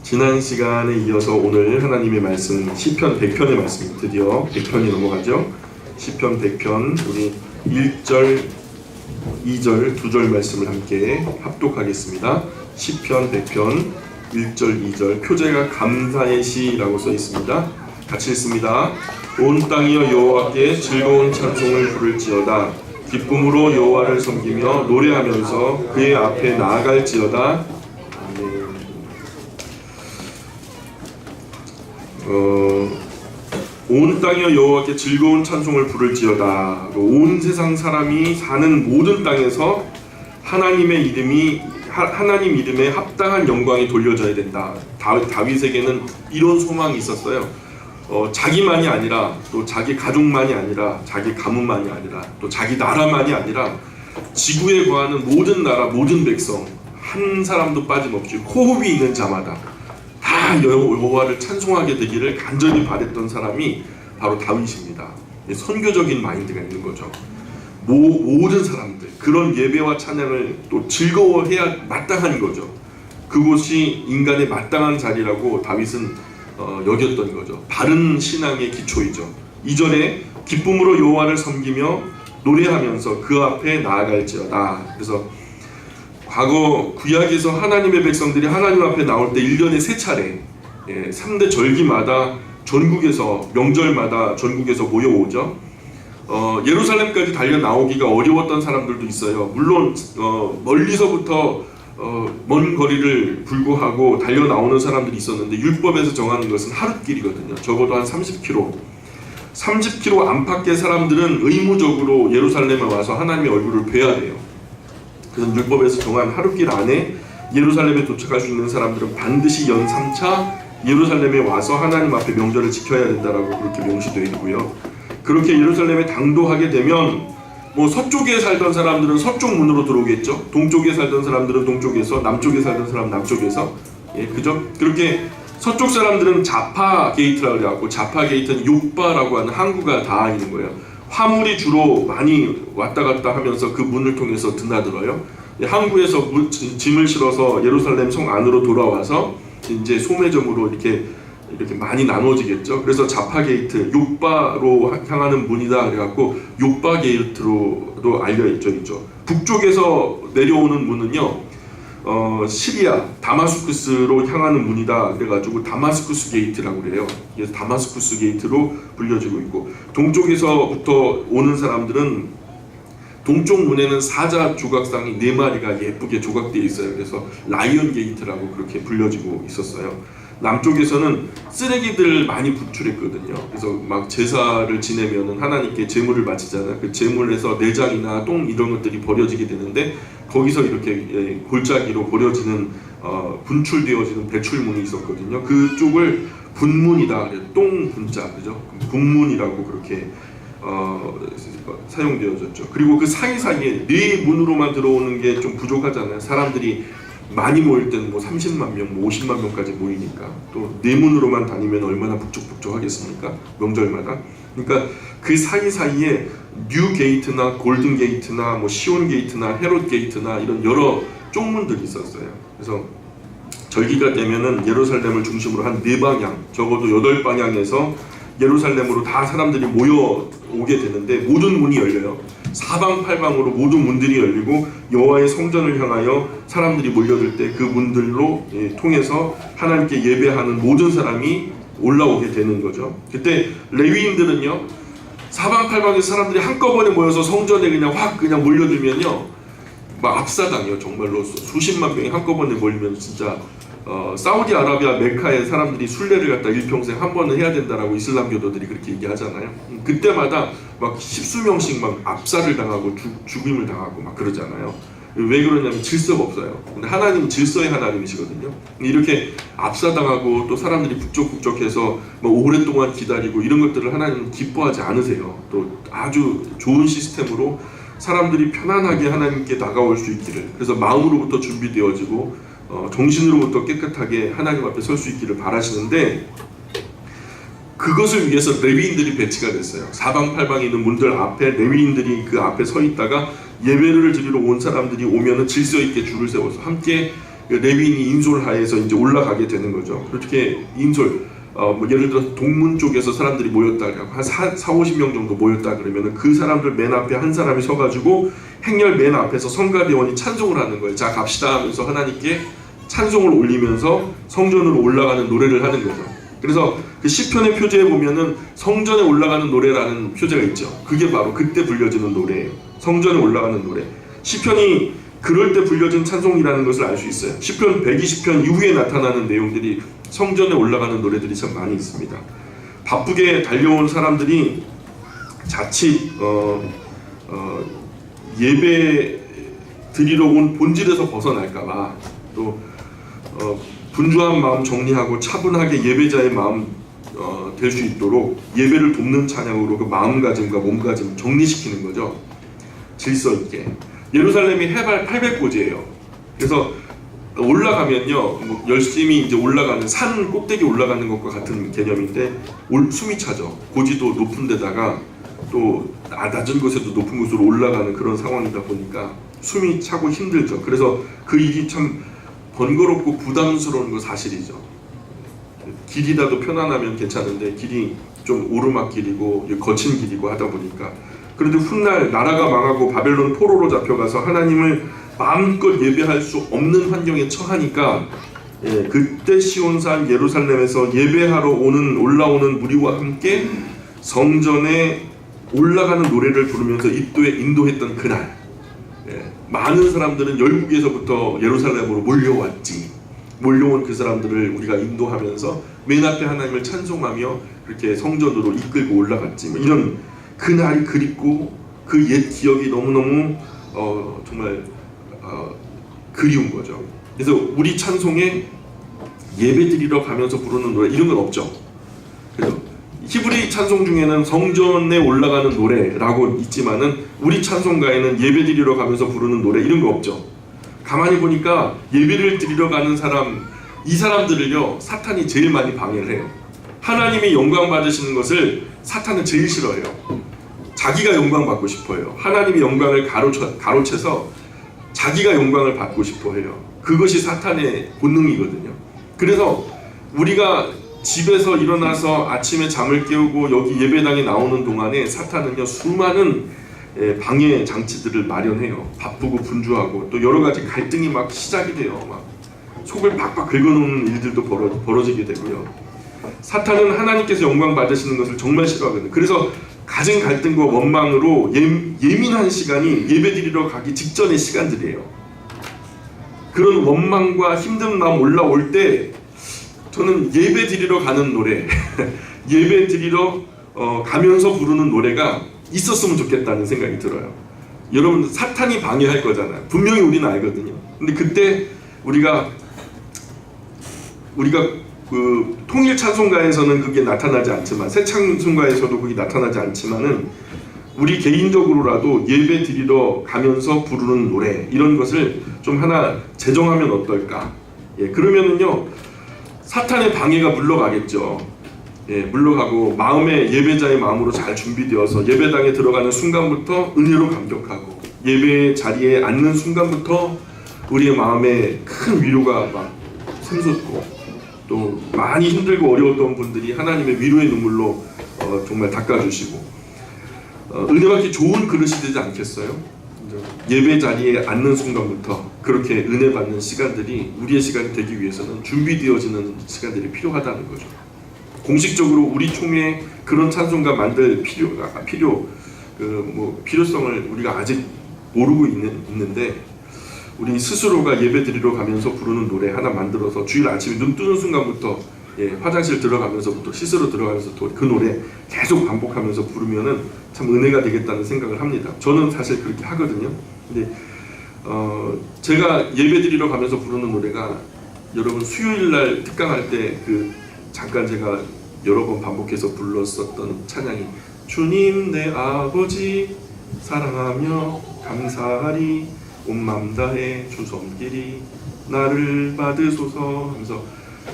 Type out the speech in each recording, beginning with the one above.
지난 시간에 이어서 오늘 하나님의 말씀 시편 100편의 말씀, 드디어 100편이 넘어가죠. 시편 100편 우리 1절, 2절, 2절 말씀을 함께 합독하겠습니다. 시편 100편 1절, 2절 표제가 감사의 시라고 써 있습니다. 같이 읽습니다. 온 땅이여 여호와께 즐거운 찬송을 부를지어다. 기쁨으로 여호와를 섬기며 노래하면서 그의 앞에 나아갈지어다. 온 땅이여 여호와께 즐거운 찬송을 부를지어다. 온 세상 사람이 사는 모든 땅에서 하나님 이름에 합당한 영광이 돌려져야 된다. 다윗에게는 이런 소망이 있었어요. 자기만이 아니라 또 자기 가족만이 아니라 자기 가문만이 아니라 또 자기 나라만이 아니라 지구에 거하는 모든 나라 모든 백성 한 사람도 빠짐없이 호흡이 있는 자마다 다 여호와를 찬송하게 되기를 간절히 바랬던 사람이 바로 다윗입니다. 선교적인 마인드가 있는 거죠. 모든 사람들 그런 예배와 찬양을 또 즐거워해야 마땅한 거죠. 그곳이 인간의 마땅한 자리라고 다윗은 여겼던 거죠. 바른 신앙의 기초이죠. 2절에 기쁨으로 여호와를 섬기며 노래하면서 그 앞에 나아갈지어다. 그래서 과거 구약에서 하나님의 백성들이 하나님 앞에 나올 때 1년에 3차례 3대 절기마다 전국에서 명절마다 전국에서 모여오죠. 예루살렘까지 달려 나오기가 어려웠던 사람들도 있어요. 물론 멀리서부터 먼 거리를 불구하고 달려 나오는 사람들이 있었는데 율법에서 정하는 것은 하룻길이거든요. 적어도 한 30km 안팎의 사람들은 의무적으로 예루살렘에 와서 하나님의 얼굴을 뵈야 돼요. 그래서 율법에서 정한 하룻길 안에 예루살렘에 도착할 수 있는 사람들은 반드시 연 3차 예루살렘에 와서 하나님 앞에 명절을 지켜야 된다라고 그렇게 명시되어 있고요. 그렇게 예루살렘에 당도하게 되면 서쪽에 살던 사람들은 서쪽 문으로 들어오겠죠. 동쪽에 살던 사람들은 동쪽에서, 남쪽에 살던 사람은 남쪽에서, 그죠? 그렇게 서쪽 사람들은 자파 게이트라고 그래갖고 자파 게이트는 욕바라고 하는 항구가 다 있는 거예요. 화물이 주로 많이 왔다 갔다 하면서 그 문을 통해서 드나들어요. 항구에서 짐을 실어서 예루살렘 성 안으로 돌아와서 이제 소매점으로 이렇게 많이 나눠지겠죠. 그래서 자파 게이트, 욕바로 향하는 문이다 그래갖고 욕바 게이트로도 알려져. 북쪽에서 내려오는 문은요, 시리아 다마스쿠스로 향하는 문이다 그래가지고 다마스쿠스 게이트라고 그래요. 그래서 다마스쿠스 게이트로 불려지고 있고, 동쪽에서부터 오는 사람들은 동쪽 문에는 사자 조각상이 4마리가 예쁘게 조각되어 있어요. 그래서 라이언 게이트라고 그렇게 불려지고 있었어요. 남쪽에서는 쓰레기들 많이 분출했거든요. 그래서 막 제사를 지내면은 하나님께 제물을 바치잖아요. 그 제물에서 내장이나 똥 이런 것들이 버려지게 되는데 거기서 이렇게 골짜기로 버려지는 분출되어지는 배출문이 있었거든요. 그쪽을 분문이다, 똥 분자, 그죠? 분문이라고 그렇게 사용되어졌죠. 그리고 그 사이사이에 4문으로만 들어오는 게 좀 부족하잖아요. 사람들이 많이 모일 때는 30만 명, 50만 명까지 모이니까 또 4문으로만 다니면 얼마나 북적북적하겠습니까? 명절마다. 그러니까 그 사이사이에 뉴 게이트나 골든 게이트나 시온 게이트나 헤롯 게이트나 이런 여러 쪽문들이 있었어요. 그래서 절기가 되면은 예루살렘을 중심으로 한 4방향, 적어도 8방향에서 예루살렘으로 다 사람들이 모여오게 되는데 모든 문이 열려요. 사방팔방으로 모든 문들이 열리고 여호와의 성전을 향하여 사람들이 몰려들 때 그 문들로 통해서 하나님께 예배하는 모든 사람이 올라오게 되는 거죠. 그때 레위인들은요, 사방팔방에서 사람들이 한꺼번에 모여서 성전에 그냥 몰려들면요, 막 압사당해요. 정말로 수십만 명이 한꺼번에 몰리면 진짜 사우디아라비아 메카에 사람들이 순례를 갖다 일평생 한 번은 해야 된다라고 이슬람교도들이 그렇게 얘기하잖아요. 그때마다 막 십수명씩 막 압살을 당하고 죽임을 당하고 막 그러잖아요. 왜 그러냐면 질서가 없어요. 근데 하나님은 질서의 하나님이시거든요. 이렇게 압사당하고 또 사람들이 북적북적해서 오랫동안 기다리고 이런 것들을 하나님은 기뻐하지 않으세요. 또 아주 좋은 시스템으로 사람들이 편안하게 하나님께 다가올 수 있기를, 그래서 마음으로부터 준비되어지고 정신으로부터 깨끗하게 하나님 앞에 설 수 있기를 바라시는데, 그것을 위해서 레위인들이 배치가 됐어요. 사방팔방에 있는 문들 앞에 레위인들이 그 앞에 서 있다가 예배를 드리러 온 사람들이 오면은 질서 있게 줄을 세워서 함께 레위인이 인솔하에서 이제 올라가게 되는 거죠. 그렇게 인솔 뭐 예를 들어 동문 쪽에서 사람들이 모였다 한 40-50명 정도 모였다 그러면은 그 사람들 맨 앞에 한 사람이 서가지고 행렬 맨 앞에서 성가대원이 찬송을 하는 거예요. 자 갑시다 하면서 하나님께 찬송을 올리면서 성전으로 올라가는 노래를 하는 거죠. 그래서 그 시편의 표제에 보면은 성전에 올라가는 노래라는 표제가 있죠. 그게 바로 그때 불려지는 노래예요. 성전에 올라가는 노래. 시편이 그럴 때 불려진 찬송이라는 것을 알 수 있어요. 시편 120편 이후에 나타나는 내용들이 성전에 올라가는 노래들이 참 많이 있습니다. 바쁘게 달려온 사람들이 자칫 예배 드리러 온 본질에서 벗어날까봐 또 분주한 마음 정리하고 차분하게 예배자의 마음 될 수 있도록 예배를 돕는 찬양으로 그 마음가짐과 몸가짐 정리시키는 거죠. 질서 있게. 예루살렘이 해발 800고지예요. 그래서 올라가면요, 뭐 열심히 이제 올라가는 산 꼭대기 올라가는 것과 같은 개념인데 숨이 차죠. 고지도 높은 데다가 또 낮은 곳에도 높은 곳으로 올라가는 그런 상황이다 보니까 숨이 차고 힘들죠. 그래서 그 일이 참 번거롭고 부담스러운 건 사실이죠. 길이라도 편안하면 괜찮은데 길이 좀 오르막길이고 거친 길이고 하다 보니까 그런데 훗날 나라가 망하고 바벨론 포로로 잡혀가서 하나님을 마음껏 예배할 수 없는 환경에 처하니까 그때 시온산 예루살렘에서 예배하러 올라오는 무리와 함께 성전에 올라가는 노래를 부르면서 인도했던 그날 많은 사람들은 열국에서부터 예루살렘으로 몰려온 그 사람들을 우리가 인도하면서 맨 앞에 하나님을 찬송하며 그렇게 성전으로 이끌고 올라갔지. 이런 그날이 그립고 그 옛 기억이 너무너무 정말 그리운 거죠. 그래서 우리 찬송에 예배드리러 가면서 부르는 노래 이런 건 없죠. 그래서 히브리 찬송 중에는 성전에 올라가는 노래라고 있지만은 우리 찬송가에는 예배드리러 가면서 부르는 노래 이런 거 없죠. 가만히 보니까 예배를 드리러 가는 사람 이 사람들을요 사탄이 제일 많이 방해를 해요. 하나님이 영광 받으시는 것을 사탄은 제일 싫어해요. 자기가 영광 받고 싶어해요. 하나님의 영광을 가로채서 자기가 영광을 받고 싶어해요. 그것이 사탄의 본능이거든요. 그래서 우리가 집에서 일어나서 아침에 잠을 깨우고 여기 예배당에 나오는 동안에 사탄은요 수많은 방해 장치들을 마련해요. 바쁘고 분주하고 또 여러 가지 갈등이 막 시작이 돼요. 막 속을 박박 긁어놓는 일들도 벌어지게 되고요. 사탄은 하나님께서 영광 받으시는 것을 정말 싫어하거든요. 그래서 가진 갈등과 원망으로 예민한 시간이 예배드리러 가기 직전의 시간들이에요. 그런 원망과 힘든 마음 올라올 때 저는 예배드리러 가는 노래 예배드리러 가면서 부르는 노래가 있었으면 좋겠다는 생각이 들어요. 여러분 사탄이 방해할 거잖아요. 분명히 우리는 알거든요. 근데 그때 우리가 그 통일 찬송가에서는 그게 나타나지 않지만 새 찬송가에서도 그게 나타나지 않지만은 우리 개인적으로라도 예배 드리러 가면서 부르는 노래 이런 것을 좀 하나 제정하면 어떨까? 그러면은요 사탄의 방해가 물러가겠죠. 물러가고 마음의 예배자의 마음으로 잘 준비되어서 예배당에 들어가는 순간부터 은혜로 감격하고 예배 자리에 앉는 순간부터 우리의 마음에 큰 위로가 막 샘솟고 또 많이 힘들고 어려웠던 분들이 하나님의 위로의 눈물로 정말 닦아주시고 은혜받기 좋은 그릇이 되지 않겠어요? 예배 자리에 앉는 순간부터 그렇게 은혜 받는 시간들이 우리의 시간이 되기 위해서는 준비되어지는 시간들이 필요하다는 거죠. 공식적으로 우리 총회 그런 찬송가 만들 필요성을 우리가 아직 모르고 있는데 우리 스스로가 예배 드리러 가면서 부르는 노래 하나 만들어서 주일 아침에 눈 뜨는 순간부터 화장실 들어가면서부터 씻으러 들어가면서부터 그 노래 계속 반복하면서 부르면은 참 은혜가 되겠다는 생각을 합니다. 저는 사실 그렇게 하거든요. 근데 제가 예배 드리러 가면서 부르는 노래가 여러분 수요일날 특강할 때 그 잠깐 제가 여러 번 반복해서 불렀었던 찬양이 주님 내 아버지 사랑하며 감사하리 온 맘 다해 주 섬기리 나를 받으소서 하면서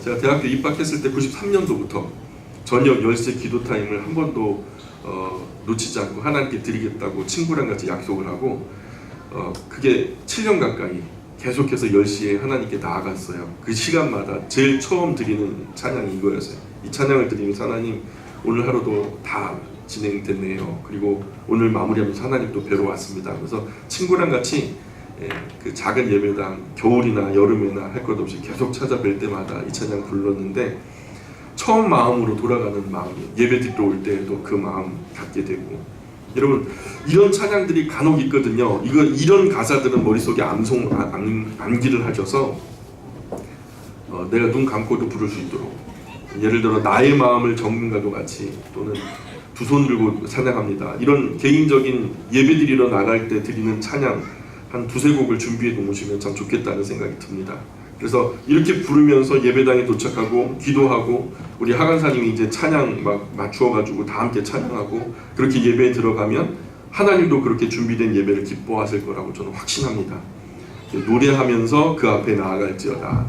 제가 대학교 입학했을 때 93년도부터 저녁 10시 기도 타임을 한 번도 놓치지 않고 하나님께 드리겠다고 친구랑 같이 약속을 하고 그게 7년 가까이 계속해서 10시에 하나님께 나아갔어요. 그 시간마다 제일 처음 드리는 찬양이 이거였어요. 이 찬양을 드리면서 하나님 오늘 하루도 다 진행됐네요. 그리고 오늘 마무리하면서 하나님 또 뵈러 왔습니다. 그래서 친구랑 같이 그 작은 예배당 겨울이나 여름이나 할 것 없이 계속 찾아뵐 때마다 이 찬양 불렀는데 처음 마음으로 돌아가는 마음이 예배 드리러 올 때에도 그 마음 갖게 되고, 여러분 이런 찬양들이 간혹 있거든요. 이런 가사들은 머릿속에 암기를 하셔서 내가 눈 감고도 부를 수 있도록, 예를 들어 나의 마음을 전문가도 같이, 또는 두 손 들고 찬양합니다, 이런 개인적인 예배 드리러 나갈 때 드리는 찬양 한 두세 곡을 준비해 놓으시면 참 좋겠다는 생각이 듭니다. 그래서 이렇게 부르면서 예배당에 도착하고 기도하고, 우리 하간사님이 이제 찬양 막 맞추어가지고 다 함께 찬양하고, 그렇게 예배에 들어가면 하나님도 그렇게 준비된 예배를 기뻐하실 거라고 저는 확신합니다. 노래하면서 그 앞에 나아갈지어다.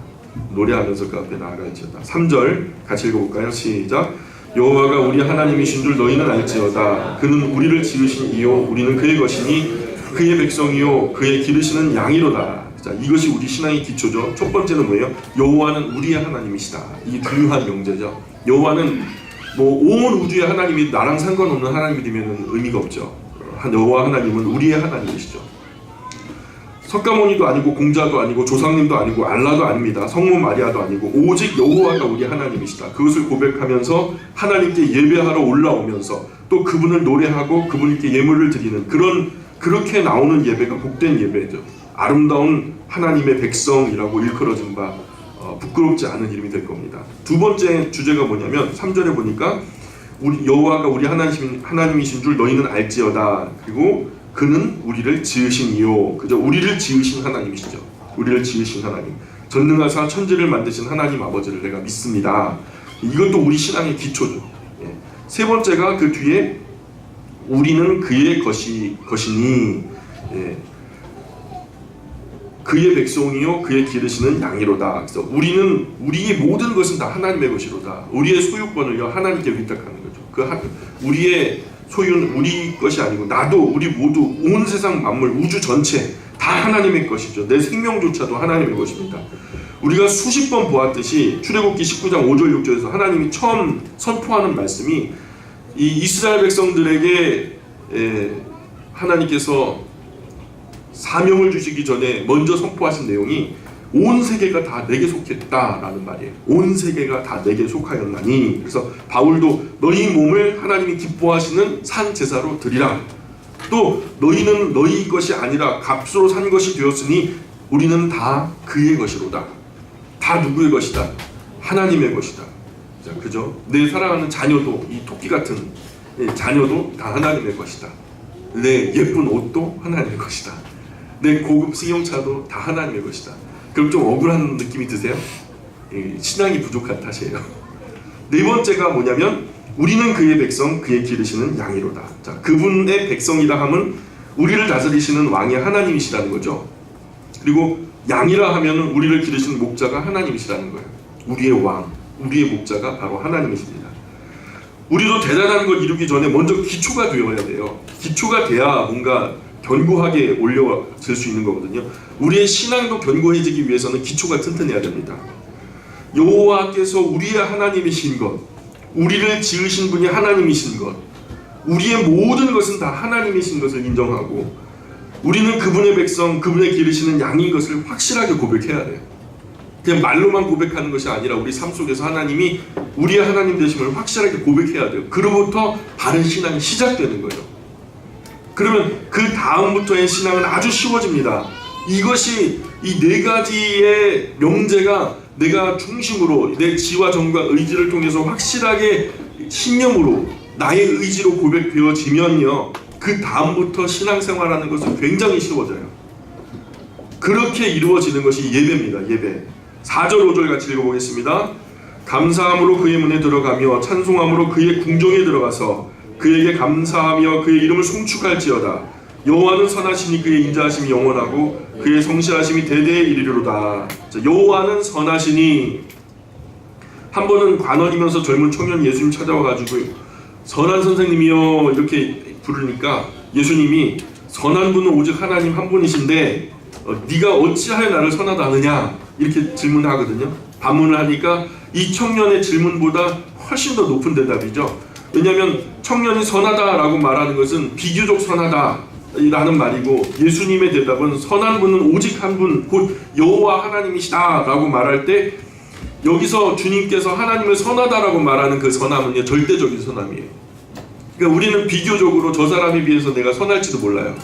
노래하면서 그 앞에 나아갈지어다. 3절 같이 읽어볼까요? 시작. 여호와가 우리 하나님이신 줄 너희는 알지어다. 그는 우리를 지으신 이요 우리는 그의 것이니 그의 백성이요 그의 기르시는 양이로다. 자, 이것이 우리 신앙의 기초죠. 첫 번째는 뭐예요? 여호와는 우리의 하나님이시다. 이게 중요한 명제죠. 여호와는 뭐 온 우주의 하나님이 나랑 상관없는 하나님이 되면 의미가 없죠. 여호와 하나님은 우리의 하나님이시죠. 석가모니도 아니고 공자도 아니고 조상님도 아니고 알라도 아닙니다. 성모 마리아도 아니고 오직 여호와가 우리 하나님이시다. 그것을 고백하면서 하나님께 예배하러 올라오면서 또 그분을 노래하고 그분께 예물을 드리는 그렇게 나오는 예배가 복된 예배죠. 아름다운 하나님의 백성이라고 일컬어진 바 부끄럽지 않은 이름이 될 겁니다. 두 번째 주제가 뭐냐면 3절에 보니까 우리 여호와가 우리 하나님이신 줄 너희는 알지어다. 그리고 그는 우리를 지으신 이요. 그죠? 우리를 지으신 하나님이시죠. 우리를 지으신 하나님. 전능하사 천지를 만드신 하나님 아버지를 내가 믿습니다. 이것도 우리 신앙의 기초죠. 예. 세 번째가 그 뒤에 우리는 그의 것이니, 예. 그의 백성이요 그의 기르시는 양이로다. 그래서 우리의 모든 것은 다 하나님의 것이로다. 우리의 소유권을요 하나님께 위탁하는 거죠. 우리의 소유는 우리 것이 아니고 나도 우리 모두 온 세상 만물 우주 전체 다 하나님의 것이죠. 내 생명조차도 하나님의 것입니다. 우리가 수십 번 보았듯이 출애굽기 19장 5절 6절에서 하나님이 처음 선포하는 말씀이 이 이스라엘 백성들에게 하나님께서 사명을 주시기 전에 먼저 선포하신 내용이 온 세계가 다 내게 속했다라는 말이에요. 온 세계가 다 내게 속하였나니. 그래서 바울도 너희 몸을 하나님이 기뻐하시는 산 제사로 드리라. 또 너희는 너희 것이 아니라 값으로 산 것이 되었으니 우리는 다 그의 것이로다. 다 누구의 것이다? 하나님의 것이다. 자, 그죠? 내 사랑하는 자녀도, 이 토끼 같은 자녀도 다 하나님의 것이다. 내 예쁜 옷도 하나님의 것이다. 내 고급 승용차도 다 하나님의 것이다. 그럼 좀 억울한 느낌이 드세요? 신앙이 부족한 탓이에요. 네 번째가 뭐냐면 우리는 그의 백성, 그의 기르시는 양이로다. 자, 그분의 백성이라 함은 우리를 다스리시는 왕의 하나님이시라는 거죠. 그리고 양이라 하면 우리를 기르시는 목자가 하나님이시라는 거예요. 우리의 왕, 우리의 목자가 바로 하나님이십니다. 우리도 대단한 걸 이루기 전에 먼저 기초가 되어야 돼요. 기초가 돼야 뭔가 견고하게 올려질 수 있는 거거든요. 우리의 신앙도 견고해지기 위해서는 기초가 튼튼해야 됩니다. 여호와께서 우리의 하나님이신 것, 우리를 지으신 분이 하나님이신 것, 우리의 모든 것은 다 하나님이신 것을 인정하고 우리는 그분의 백성, 그분의 기르시는 양인 것을 확실하게 고백해야 돼요. 그냥 말로만 고백하는 것이 아니라 우리 삶 속에서 하나님이 우리의 하나님 되심을 확실하게 고백해야 돼요. 그로부터 바른 신앙이 시작되는 거예요. 그러면 그 다음부터의 신앙은 아주 쉬워집니다. 이것이 이 네 가지의 명제가 내가 중심으로 내 지와 정과 의지를 통해서 확실하게 신념으로 나의 의지로 고백되어지면요, 그 다음부터 신앙생활하는 것은 굉장히 쉬워져요. 그렇게 이루어지는 것이 예배입니다. 예배. 4절 5절 같이 읽어보겠습니다. 감사함으로 그의 문에 들어가며 찬송함으로 그의 궁정에 들어가서 그에게 감사하며 그의 이름을 송축할지어다. 여호와는 선하시니 그의 인자하심이 영원하고 그의 성실하심이 대대에 이르리로다. 여호와는 선하시니, 한 번은 관원이면서 젊은 청년 예수님 찾아와가지고 선한 선생님이여 이렇게 부르니까 예수님이 선한 분은 오직 하나님 한 분이신데 네가 어찌하여 나를 선하다 하느냐 이렇게 질문하거든요. 반문을 하니까 이 청년의 질문보다 훨씬 더 높은 대답이죠. 왜냐하면 청년이 선하다라고 말하는 것은 비교적 선하다라는 말이고, 예수님의 대답은 선한 분은 오직 한 분 곧 여호와 하나님이시다라고 말할 때 여기서 주님께서 하나님을 선하다라고 말하는 그 선함은요, 절대적인 선함이에요. 그러니까 우리는 비교적으로 저 사람에 비해서 내가 선할지도 몰라요.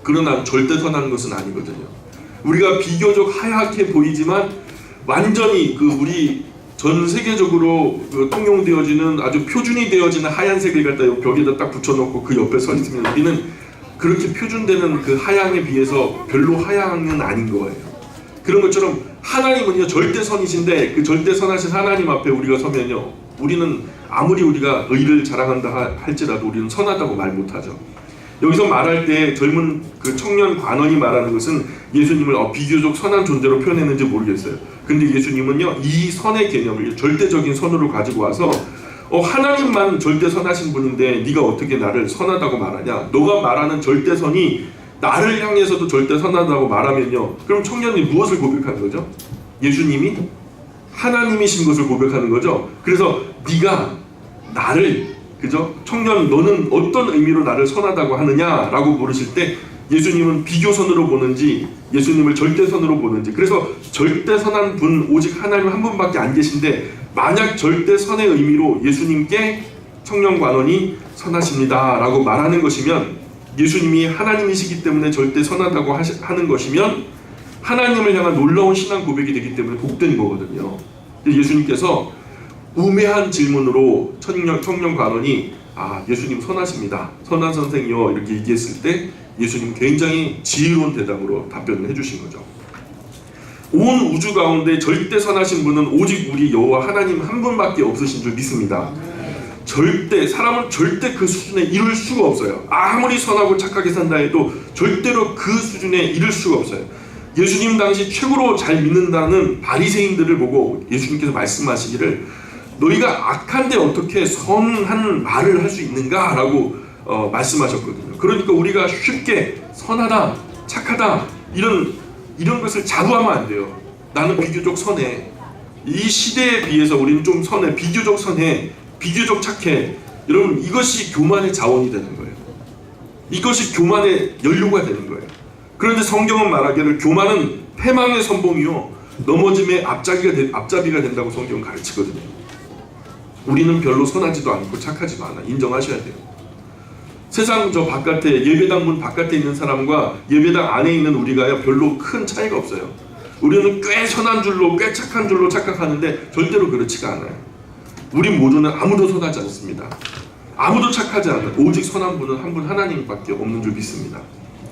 그러나 절대 선한 것은 아니거든요. 우리가 비교적 하얗게 보이지만 완전히 우리 전 세계적으로 통용되어지는 아주 표준이 되어지는 하얀색을 갖다 벽에다 딱 붙여놓고 그 옆에 서 있으면 우리는 그렇게 표준되는 그 하양에 비해서 별로 하양은 아닌 거예요. 그런 것처럼 하나님은요 절대 선이신데 그 절대 선하신 하나님 앞에 우리가 서면요, 우리는 아무리 우리가 의를 자랑한다 할지라도 우리는 선하다고 말 못하죠. 여기서 말할 때 젊은 그 청년 관원이 말하는 것은 예수님을 비교적 선한 존재로 표현했는지 모르겠어요. 근데 예수님은요 이 선의 개념을 절대적인 선으로 가지고 와서 하나님만 절대 선하신 분인데 네가 어떻게 나를 선하다고 말하냐, 너가 말하는 절대선이 나를 향해서도 절대 선하다고 말하면요, 그럼 청년이 무엇을 고백하는 거죠? 예수님이 하나님이신 것을 고백하는 거죠. 그래서 네가 나를, 그죠? 청년 너는 어떤 의미로 나를 선하다고 하느냐라고 물으실 때 예수님은 비교선으로 보는지 예수님을 절대선으로 보는지, 그래서 절대선한 분 오직 하나님 한 분밖에 안 계신데 만약 절대선의 의미로 예수님께 청년관원이 선하십니다 라고 말하는 것이면, 예수님이 하나님이시기 때문에 절대선하다고 하는 것이면 하나님을 향한 놀라운 신앙 고백이 되기 때문에 복된 거거든요. 예수님께서 우매한 질문으로 청년관원이 예수님 선하십니다, 선한 선생이요 이렇게 얘기했을 때 예수님 굉장히 지혜로운 대답으로 답변을 해주신 거죠. 온 우주 가운데 절대 선하신 분은 오직 우리 여호와 하나님 한 분밖에 없으신 줄 믿습니다. 사람은 절대 그 수준에 이룰 수가 없어요. 아무리 선하고 착하게 산다 해도 절대로 그 수준에 이룰 수가 없어요. 예수님 당시 최고로 잘 믿는다는 바리새인들을 보고 예수님께서 말씀하시기를 너희가 악한데 어떻게 선한 말을 할 수 있는가 라고 말씀하셨거든요. 그러니까 우리가 쉽게 선하다, 착하다 이런 것을 자부하면 안 돼요. 나는 비교적 선해, 이 시대에 비해서 우리는 좀 선해, 비교적 선해, 비교적 착해. 여러분, 이것이 교만의 자원이 되는 거예요. 이것이 교만의 연료가 되는 거예요. 그런데 성경은 말하기를 교만은 패망의 선봉이요 넘어짐의 앞잡이가 된다고 성경은 가르치거든요. 우리는 별로 선하지도 않고 착하지도 않아. 인정하셔야 돼요. 세상 저 바깥에, 예배당 문 바깥에 있는 사람과 예배당 안에 있는 우리가요 별로 큰 차이가 없어요. 우리는 꽤 선한 줄로, 꽤 착한 줄로 착각하는데 절대로 그렇지가 않아요. 우리 모두는 아무도 선하지 않습니다. 아무도 착하지 않아요. 오직 선한 분은 한 분 하나님밖에 없는 줄 믿습니다.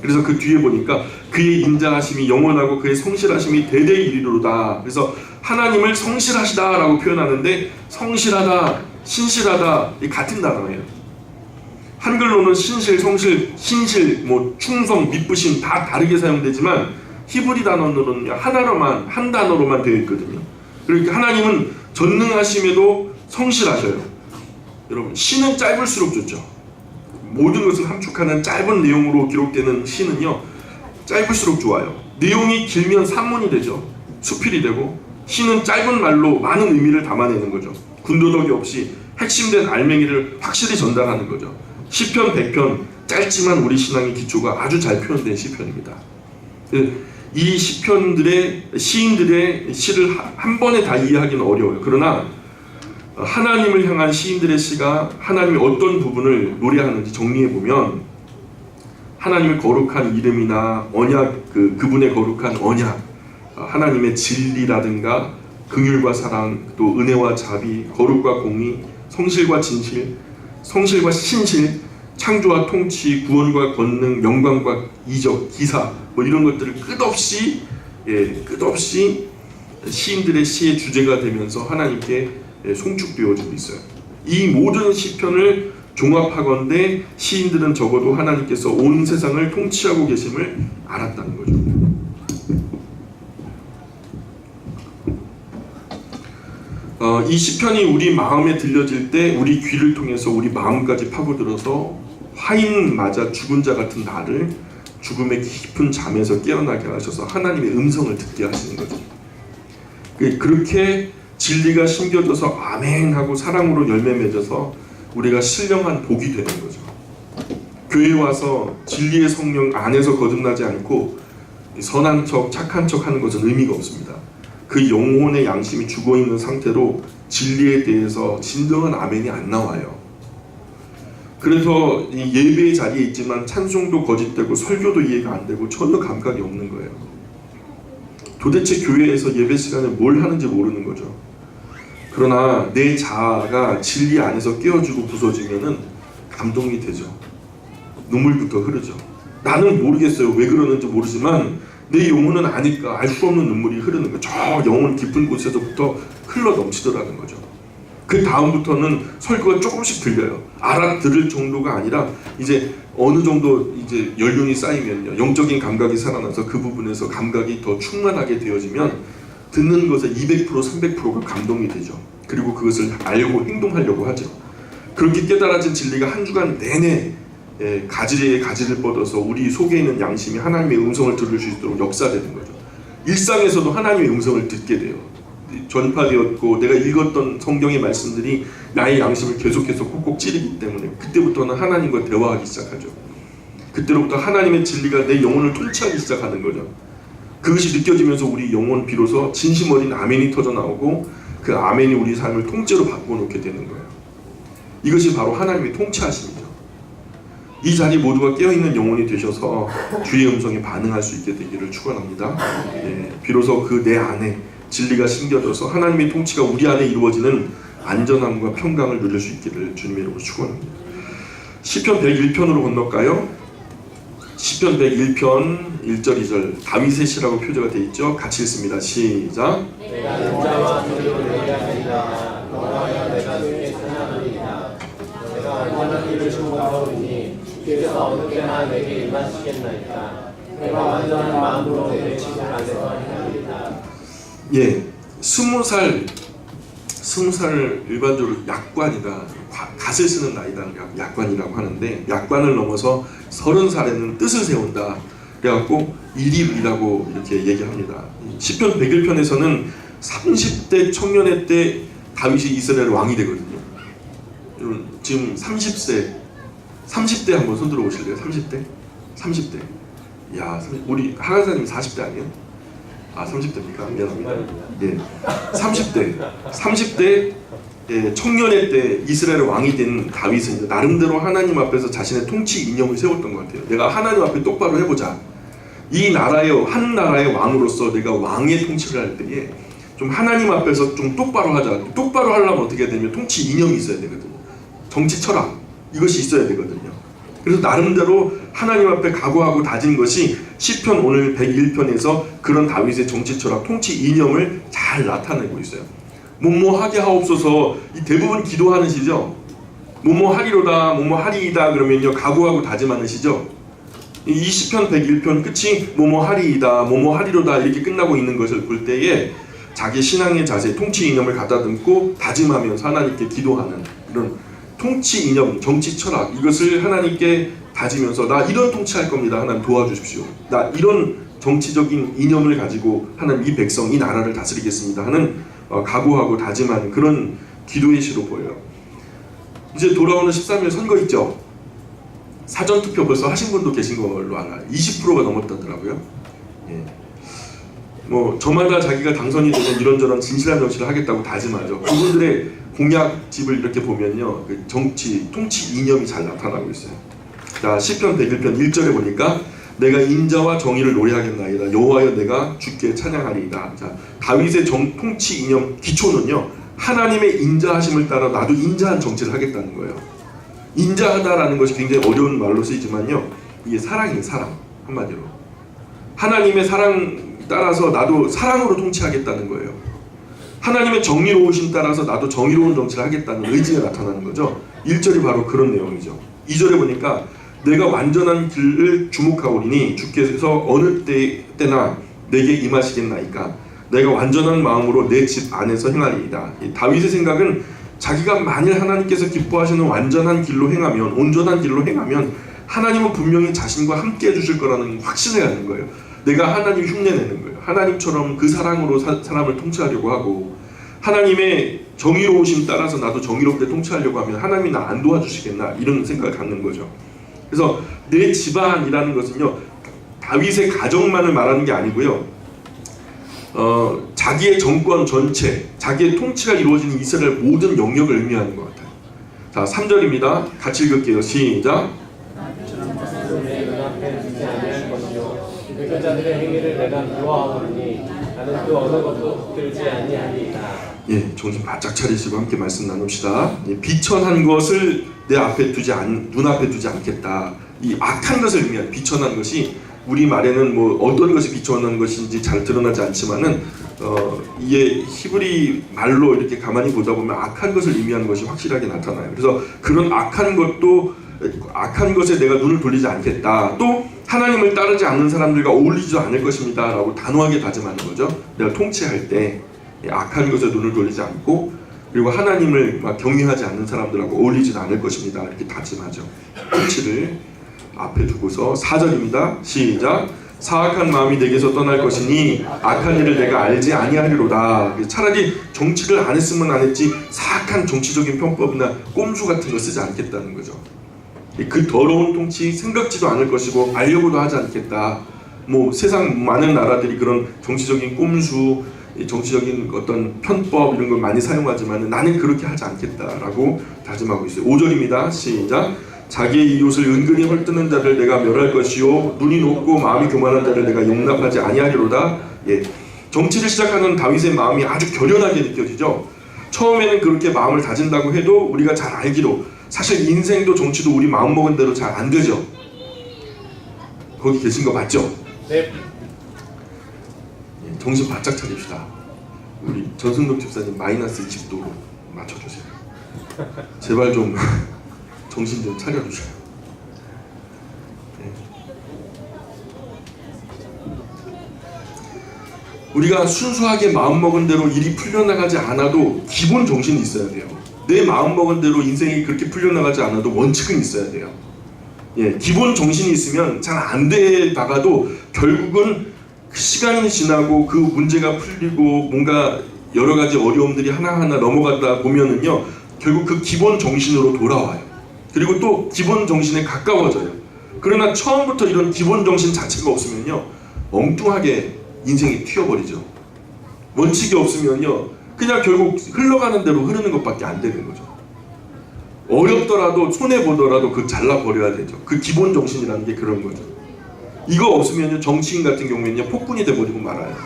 그래서 그 뒤에 보니까 그의 인자하심이 영원하고 그의 성실하심이 대대에 이르리로다. 그래서 하나님을 성실하시다 라고 표현하는데 성실하다, 신실하다 이 같은 단어예요. 한글로는 신실, 성실, 충성, 미쁘심 다 다르게 사용되지만 히브리 단어로는 한 단어로만 되어 있거든요. 그러니까 하나님은 전능하심에도 성실하셔요. 여러분, 시는 짧을수록 좋죠. 모든 것을 함축하는 짧은 내용으로 기록되는 시는요 짧을수록 좋아요. 내용이 길면 산문이 되죠. 수필이 되고, 시는 짧은 말로 많은 의미를 담아내는 거죠. 군더더기 없이 핵심된 알맹이를 확실히 전달하는 거죠. 시편 100편, 짧지만 우리 신앙의 기초가 아주 잘 표현된 시편입니다. 이 시인들의 시를 한 번에 다 이해하기는 어려워요. 그러나 하나님을 향한 시인들의 시가 하나님이 어떤 부분을 노래하는지 정리해보면, 하나님의 거룩한 이름이나 언약, 그분의 거룩한 언약, 하나님의 진리라든가 긍휼과 사랑, 또 은혜와 자비, 거룩과 공의, 성실과 진실, 성실과 신실, 창조와 통치, 구원과 권능, 영광과 이적, 기사, 이런 것들을 끝없이 시인들의 시의 주제가 되면서 하나님께 송축되어지고 있어요. 이 모든 시편을 종합하건대 시인들은 적어도 하나님께서 온 세상을 통치하고 계심을 알았다는 거죠. 이 시편이 우리 마음에 들려질 때 우리 귀를 통해서 우리 마음까지 파고들어서 화인 맞아 죽은 자 같은 나를 죽음의 깊은 잠에서 깨어나게 하셔서 하나님의 음성을 듣게 하시는 거죠. 그렇게 진리가 심겨져서 아멘 하고 사랑으로 열매 맺어서 우리가 신령한 복이 되는 거죠. 교회에 와서 진리의 성령 안에서 거듭나지 않고 선한 척 착한 척 하는 것은 의미가 없습니다. 그 영혼의 양심이 죽어있는 상태로 진리에 대해서 진정한 아멘이 안 나와요. 그래서 이 예배의 자리에 있지만 찬송도 거짓되고 설교도 이해가 안 되고 전혀 감각이 없는 거예요. 도대체 교회에서 예배 시간에 뭘 하는지 모르는 거죠. 그러나 내 자아가 진리 안에서 깨어지고 부서지면은 감동이 되죠. 눈물부터 흐르죠. 나는 모르겠어요. 왜 그러는지 모르지만 내 영혼은 아니까 알 수 없는 눈물이 흐르는 거죠. 저 영혼 깊은 곳에서부터 흘러 넘치더라는 거죠. 그 다음부터는 설교가 조금씩 들려요. 알아들을 정도가 아니라 이제 어느 정도 이제 연륜이 쌓이면요, 영적인 감각이 살아나서 그 부분에서 감각이 더 충만하게 되어지면 듣는 것에 200% 300%가 감동이 되죠. 그리고 그것을 알고 행동하려고 하죠. 그렇게 깨달아진 진리가 한 주간 내내 가지에 가지를 뻗어서 우리 속에 있는 양심이 하나님의 음성을 들을 수 있도록 역사되는 거죠. 일상에서도 하나님의 음성을 듣게 돼요. 전파되었고 내가 읽었던 성경의 말씀들이 나의 양심을 계속해서 콕콕 찌르기 때문에 그때부터는 하나님과 대화하기 시작하죠. 그때로부터 하나님의 진리가 내 영혼을 통치하기 시작하는 거죠. 그것이 느껴지면서 우리 영혼 비로소 진심 어린 아멘이 터져 나오고 그 아멘이 우리 삶을 통째로 바꿔놓게 되는 거예요. 이것이 바로 하나님의 통치하심이죠. 이 자리 모두가 깨어있는 영혼이 되셔서 주의 음성에 반응할 수 있게 되기를 축원합니다. 비로소 그 내 안에 진리가 심겨져서 하나님의 통치가 우리 안에 이루어지는 안전함과 평강을 누릴 수 있기를 주님의 이름으로 축원합니다. 시편 101편으로 건너까요? 시편 101편 1절 2절 다윗의 시라고 표제가 되어 있죠. 같이 읽습니다. 시작. 내가 인자와 소리로 노래하리라. 너와 내가 주께 찬양하리라. 내가 완전한 길을 충고하오니 주께서 어느 때나 내게 임하시겠나이까. 내가 완전한 마음으로 내 집 안에서 행하리라. 예, 20살 일반적으로 약관이다, 갓을 쓰는 나이다, 약관이라고 하는데 약관을 넘어서 30살에는 뜻을 세운다. 그래갖고 일입이라고 이렇게 얘기합니다. 시편 101편에서는 30대 청년의 때 다윗이 이스라엘 왕이 되거든요. 지금 30대 한번 손들어 보실래요? 30대. 야, 우리 하간사님 40대 아니에요? 30대입니까? 미안합니다. 예, 30대 청년의 때 이스라엘 왕이 된 다윗은 나름대로 하나님 앞에서 자신의 통치 이념을 세웠던 것 같아요. 내가 하나님 앞에 똑바로 해보자. 이 나라의 한 나라의 왕으로서 내가 왕의 통치를 할 때에 좀 하나님 앞에서 좀 똑바로 하자. 똑바로 하려면 어떻게 되면 통치 이념이 있어야 되거든요. 정치 철학 이것이 있어야 되거든요. 그래서 나름대로 하나님 앞에 각오하고 다진 것이 시편 오늘 101편에서 그런 다윗의 정치 철학, 통치 이념을 잘 나타내고 있어요. 뭐뭐하게 하옵소서. 대부분 기도하는 시죠. 뭐뭐하리로다, 뭐뭐하리이다 그러면요 각오하고 다짐하는 시죠. 이 시편 101편 끝이 뭐뭐하리이다, 뭐뭐하리로다 이렇게 끝나고 있는 것을 볼 때에 자기 신앙의 자세, 통치 이념을 가다듬고 다짐하면서 하나님께 기도하는 이런 통치 이념, 정치 철학 이것을 하나님께 다지면서 나 이런 통치할 겁니다. 하나님 도와주십시오. 나 이런 정치적인 이념을 가지고 하나님 이 백성, 이 나라를 다스리겠습니다 하는 각오하고 다짐하는 그런 기도의 시로 보여요. 이제 돌아오는 13일 선거 있죠. 사전투표 벌써 하신 분도 계신 걸로 알아요. 20%가 넘었다더라고요. 예. 뭐 저마다 자기가 당선이 되면 이런저런 진실한 정치를 하겠다고 다짐하죠. 그분들의 공약집을 이렇게 보면요, 그 정치, 통치 이념이 잘 나타나고 있어요. 자, 시편 101편 1절에 보니까 내가 인자와 정의를 노래하겠나이다. 여호와여 내가 주께 찬양하리이다. 자, 다윗의 통치 이념 기초는요, 하나님의 인자하심을 따라 나도 인자한 정치를 하겠다는 거예요. 인자하다라는 것이 굉장히 어려운 말로 쓰이지만요, 이게 사랑이에요. 사랑. 한마디로 하나님의 사랑 따라서 나도 사랑으로 통치하겠다는 거예요. 하나님의 정의로우심 따라서 나도 정의로운 정치를 하겠다는 의지가 나타나는 거죠. 1절이 바로 그런 내용이죠. 2절에 보니까 내가 완전한 길을 주목하오리니 주께서 어느 때나 내게 임하시겠나이까. 내가 완전한 마음으로 내 집 안에서 행하리이다. 다윗의 생각은 자기가 만일 하나님께서 기뻐하시는 완전한 길로 행하면, 온전한 길로 행하면 하나님은 분명히 자신과 함께 해주실 거라는 확신을 갖는 거예요. 내가 하나님 흉내내는 거예요. 하나님처럼 그 사랑으로 사람을 통치하려고 하고, 하나님의 정의로우심 따라서 나도 정의롭게 통치하려고 하면 하나님이 나 안 도와주시겠나, 이런 생각을 갖는 거죠. 그래서 내 집안이라는 것은요, 다윗의 가정만을 말하는 게 아니고요, 자기의 정권 전체, 자기의 통치가 이루어지는 이스라엘 모든 영역을 의미하는 것 같아요. 자, 3절입니다. 같이 읽을게요. 시작. 내 눈앞에 두지 아니할 것이요 그 자들의 행위를 내가 미워하오니 나는 그 어느 것도 붙들지 아니하리이다. 예, 정신 바짝 차리시고 함께 말씀 나눕시다. 예, 비천한 것을 내 앞에 눈앞에 두지 않겠다. 이 악한 것을 의미하는 비천한 것이, 우리 말에는 뭐 어떤 것이 비천한 것인지 잘 드러나지 않지만은 이게 히브리 말로 이렇게 가만히 보다 보면 악한 것을 의미하는 것이 확실하게 나타나요. 그래서 그런 악한 것에 내가 눈을 돌리지 않겠다. 또 하나님을 따르지 않는 사람들과 어울리지도 않을 것입니다 라고 단호하게 다짐하는 거죠. 내가 통치할 때 악한 것에 눈을 돌리지 않고, 그리고 하나님을 막 경외하지 않는 사람들하고 어울리지도 않을 것입니다 이렇게 다짐하죠. 통치를 앞에 두고서 4절입니다. 시작. 사악한 마음이 내게서 떠날 것이니 악한 일을 내가 알지 아니하리로다. 차라리 정치를 안 했으면 안 했지 사악한 정치적인 편법이나 꼼수 같은 거 쓰지 않겠다는 거죠. 그 더러운 통치 생각지도 않을 것이고 알려고도 하지 않겠다. 뭐 세상 많은 나라들이 그런 정치적인 꼼수, 정치적인 어떤 편법 이런 걸 많이 사용하지만 나는 그렇게 하지 않겠다라고 다짐하고 있어요. 5절입니다. 시작. 자기의 이웃을 은근히 헐뜯는 자를 내가 멸할 것이요 눈이 높고 마음이 교만한 자를 내가 용납하지 아니하리로다. 예, 정치를 시작하는 다윗의 마음이 아주 결연하게 느껴지죠. 처음에는 그렇게 마음을 다진다고 해도 우리가 잘 알기로 사실 인생도 정치도 우리 마음먹은 대로 잘 안 되죠. 거기 계신 거 맞죠? 네. 예, 정신 바짝 차립시다. 우리 전승록 집사님 마이너스 20도 맞춰주세요. 제발 좀 정신 좀 차려주세요. 네. 우리가 순수하게 마음먹은 대로 일이 풀려나가지 않아도 기본 정신이 있어야 돼요. 내 마음먹은 대로 인생이 그렇게 풀려나가지 않아도 원칙은 있어야 돼요. 예, 기본 정신이 있으면 잘 안 되다가도 결국은 시간이 지나고 그 문제가 풀리고 뭔가 여러 가지 어려움들이 하나하나 넘어가다 보면은요, 결국 그 기본 정신으로 돌아와요. 그리고 또 기본 정신에 가까워져요. 그러나 처음부터 이런 기본 정신 자체가 없으면요, 엉뚱하게 인생이 튀어버리죠. 원칙이 없으면요, 그냥 결국 흘러가는 대로 흐르는 것밖에 안 되는 거죠. 어렵더라도 손해보더라도 그 잘라버려야 되죠. 그 기본 정신이라는 게 그런 거죠. 이거 없으면요, 정치인 같은 경우에는요, 폭군이 돼버리고 말아요.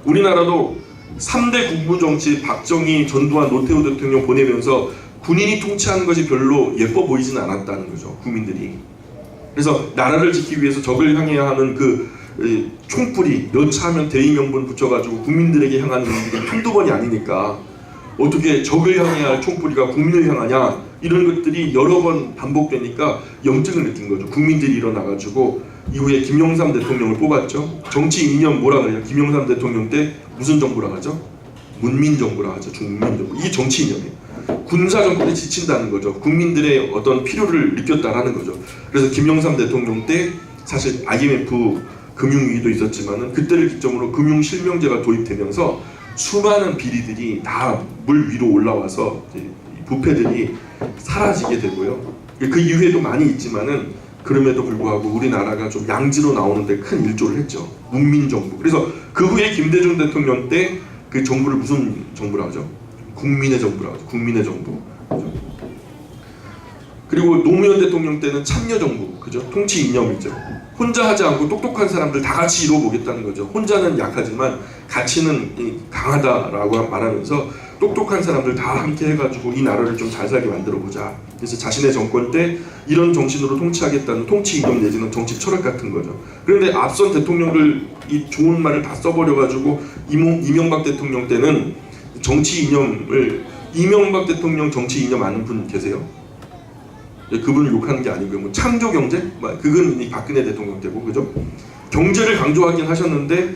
우리나라도 3대 국부 정치 박정희, 전두환, 노태우 대통령 보내면서 군인이 통치하는 것이 별로 예뻐 보이지는 않았다는 거죠, 국민들이. 그래서 나라를 지키기 위해서 적을 향해야 하는 그 총불이 여차하면 대의명분 붙여가지고 국민들에게 향하는 일이 한두 번이 아니니까 어떻게 적을 향해야 할 총불이가 국민을 향하냐, 이런 것들이 여러 번 반복되니까 염증을 느낀 거죠. 국민들이 일어나가지고 이후에 김영삼 대통령을 뽑았죠. 정치 이념 뭐라 그래요? 김영삼 대통령 때 무슨 정부라 하죠? 문민정부라 하죠. 중민정부. 이게 정치 이념이에요. 군사 정권에 지친다는 거죠. 국민들의 어떤 필요를 느꼈다라는 거죠. 그래서 김영삼 대통령 때 사실 IMF 금융위기도 있었지만은 그때를 기점으로 금융실명제가 도입되면서 수많은 비리들이 다 물 위로 올라와서 부패들이 사라지게 되고요. 그 이후에도 많이 있지만은 그럼에도 불구하고 우리나라가 좀 양지로 나오는데 큰 일조를 했죠. 문민정부. 그래서 그 후에 김대중 대통령 때 그 정부를 무슨 정부라고 하죠? 국민의 정부라고 하죠. 국민의 정부. 그죠? 그리고 노무현 대통령 때는 참여정부, 그죠? 통치 이념이죠. 혼자 하지 않고 똑똑한 사람들 다 같이 이뤄보겠다는 거죠. 혼자는 약하지만 가치는 강하다라고 말하면서 똑똑한 사람들 다 함께 해가지고 이 나라를 좀 잘 살게 만들어보자. 그래서 자신의 정권 때 이런 정신으로 통치하겠다는 통치 이념 내지는 정치 철학 같은 거죠. 그런데 앞선 대통령들 이 좋은 말을 다 써버려가지고 이명박 대통령 때는 정치 이념을, 이명박 대통령 정치 이념 아는 분 계세요? 그분을 욕하는 게 아니고요. 뭐 창조 경제? 그건 박근혜 대통령 때고, 그죠? 경제를 강조하긴 하셨는데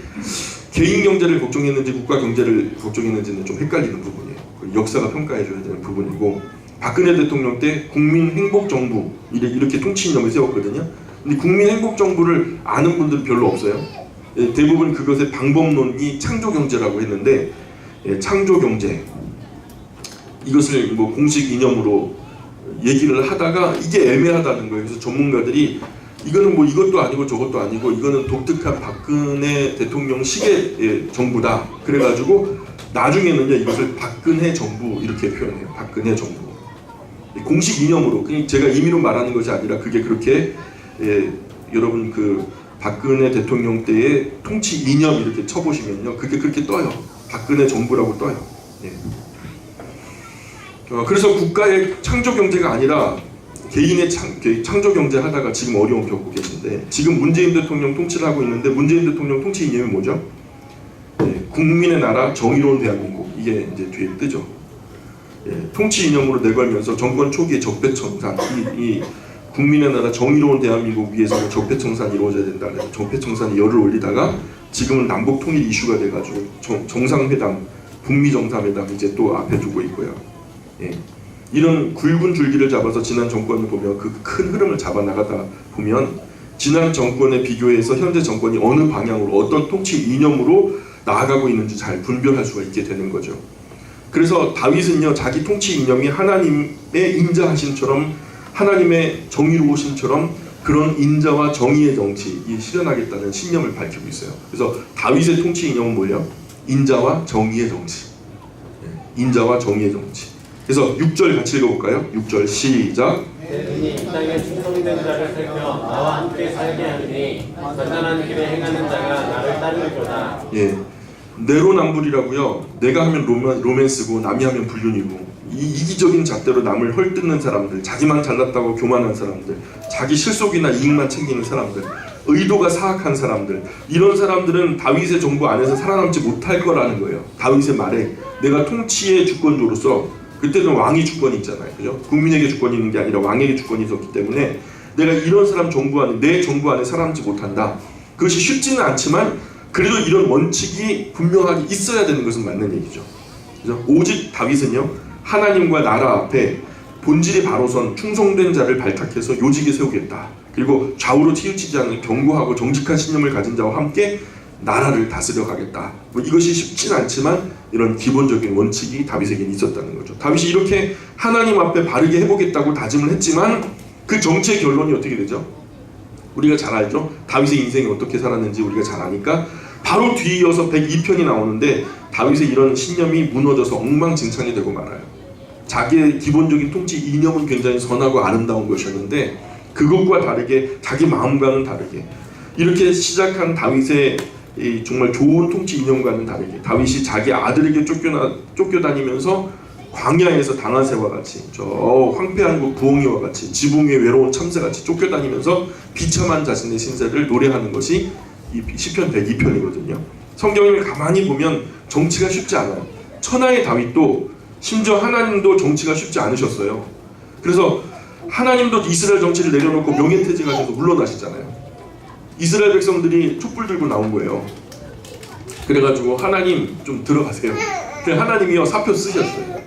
개인 경제를 걱정했는지 국가 경제를 걱정했는지는 좀 헷갈리는 부분이에요. 역사가 평가해줘야 되는 부분이고, 박근혜 대통령 때 국민행복정부 이렇게 통치 이념을 세웠거든요. 근데 국민행복정부를 아는 분들은 별로 없어요. 예, 대부분 그것의 방법론이 창조경제라고 했는데, 예, 창조경제 이것을 뭐 공식 이념으로 얘기를 하다가 이게 애매하다는 거예요. 그래서 전문가들이 이거는 뭐 이것도 아니고 저것도 아니고 이거는 독특한 박근혜 대통령 식의 정부다. 그래가지고 나중에는요 이것을 박근혜 정부 이렇게 표현해요. 박근혜 정부. 공식 이념으로, 그냥 제가 임의로 말하는 것이 아니라 그게 그렇게, 여러분 그 박근혜 대통령 때의 통치 이념 이렇게 쳐보시면요 그게 그렇게 떠요. 박근혜 정부라고 떠요. 예. 그래서 국가의 창조 경제가 아니라 개인의 창조 경제 하다가 지금 어려움 겪고 계신데, 지금 문재인 대통령 통치를 하고 있는데 문재인 대통령 통치 이념이 뭐죠? 예, 국민의 나라 정의로운 대한민국, 이게 이제 뒤에 뜨죠. 예, 통치 이념으로 내걸면서 정권 초기에 적폐청산, 이 국민의 나라 정의로운 대한민국 위해서는 적폐청산이 이루어져야 된다. 그래서 적폐청산에 열을 올리다가 지금은 남북 통일 이슈가 돼가지고 정상회담, 북미 정상회담 이제 또 앞에 두고 있고요. 예. 이런 굵은 줄기를 잡아서 지난 정권을 보면 그 큰 흐름을 잡아 나가다 보면 지난 정권에 비교해서 현재 정권이 어느 방향으로 어떤 통치 이념으로 나아가고 있는지 잘 분별할 수가 있게 되는 거죠. 그래서 다윗은요 자기 통치 이념이 하나님의 인자하심처럼, 하나님의 정의로우심처럼 그런 인자와 정의의 정치에 실현하겠다는 신념을 밝히고 있어요. 그래서 다윗의 통치 이념은 뭐예요? 인자와 정의의 정치. 인자와 정의의 정치. 그래서 6절 같이 읽어볼까요? 6절 시작. 내 눈이 이 땅에 충성된 자를 살펴 나와 함께 살게 하느니 전단한 길에 행하는 자가 나를 따르리로다. 예, 내로남불이라고요. 내가 하면 로맨스고 남이 하면 불륜이고, 이 이기적인 잣대로 남을 헐뜯는 사람들, 자기만 잘났다고 교만한 사람들, 자기 실속이나 이익만 챙기는 사람들, 의도가 사악한 사람들, 이런 사람들은 다윗의 정부 안에서 살아남지 못할 거라는 거예요. 다윗의 말에 내가 통치의 주권자로서, 그때는 왕이 주권이 있잖아요, 그죠? 국민에게 주권이 있는 게 아니라 왕에게 주권이 있었기 때문에 내가 이런 사람 정부 안에, 내 정부 안에 살아남지 못한다. 그것이 쉽지는 않지만 그래도 이런 원칙이 분명하게 있어야 되는 것은 맞는 얘기죠. 그죠? 오직 다윗은요 하나님과 나라 앞에 본질이 바로선 충성된 자를 발탁해서 요직에 세우겠다. 그리고 좌우로 치우치지 않는 견고하고 정직한 신념을 가진 자와 함께 나라를 다스려 가겠다. 뭐 이것이 쉽진 않지만 이런 기본적인 원칙이 다윗에게는 있었다는 거죠. 다윗이 이렇게 하나님 앞에 바르게 해보겠다고 다짐을 했지만 그 정치의 결론이 어떻게 되죠? 우리가 잘 알죠? 다윗의 인생이 어떻게 살았는지 우리가 잘 아니까 바로 뒤에 이어서 102편이 나오는데 다윗의 이런 신념이 무너져서 엉망진창이 되고 말아요. 자기의 기본적인 통치 이념은 굉장히 선하고 아름다운 것이었는데 그것과 다르게, 자기 마음과는 다르게, 이렇게 시작한 다윗의 이 정말 좋은 통치 이념과는 다르게 다윗이 자기 아들에게 쫓겨다니면서 광야에서 당한새와 같이, 저 황폐한 부엉이와 같이, 지붕 위에 외로운 참새같이 쫓겨다니면서 비참한 자신의 신세를 노래하는 것이 이 시편 102편이거든요. 성경을 가만히 보면 정치가 쉽지 않아요. 천하의 다윗도, 심지어 하나님도 정치가 쉽지 않으셨어요. 그래서 하나님도 이스라엘 정치를 내려놓고 명예퇴직하셔서 물러나시잖아요. 이스라엘 백성들이 촛불 들고 나온 거예요. 그래가지고 하나님 좀 들어가세요. 그래서 하나님이요 사표 쓰셨어요.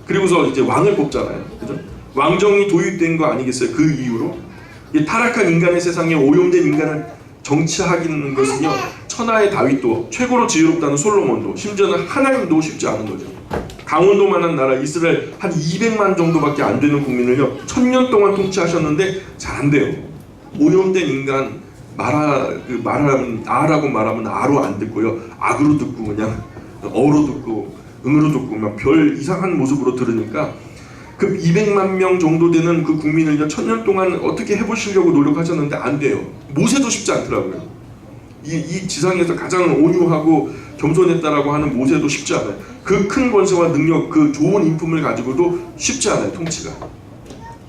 그리고서 이제 왕을 뽑잖아요. 그죠? 왕정이 도입된 거 아니겠어요? 그 이후로 이 타락한 인간의 세상에 오염된 인간을 정치하기는 것은요 천하의 다윗도, 최고로 지혜롭다는 솔로몬도, 심지어는 하나님도 쉽지 않은 거죠. 강원도만한 나라 이스라엘 한 200만 정도밖에 안 되는 국민을요 1000년 동안 통치하셨는데 잘 안 돼요. 오염된 인간, 말하면 아라고 말하면 아로 안 듣고요, 악으로 듣고 그냥 어로 듣고 응으로 듣고 막 별 이상한 모습으로 들으니까 그 200만 명 정도 되는 그 국민을요 1000년 동안 어떻게 해보시려고 노력하셨는데 안 돼요. 모세도 쉽지 않더라고요. 이 지상에서 가장 온유하고 겸손했다라고 하는 모세도 쉽지 않아요. 그 큰 권세와 능력, 그 좋은 인품을 가지고도 쉽지 않아요. 통치가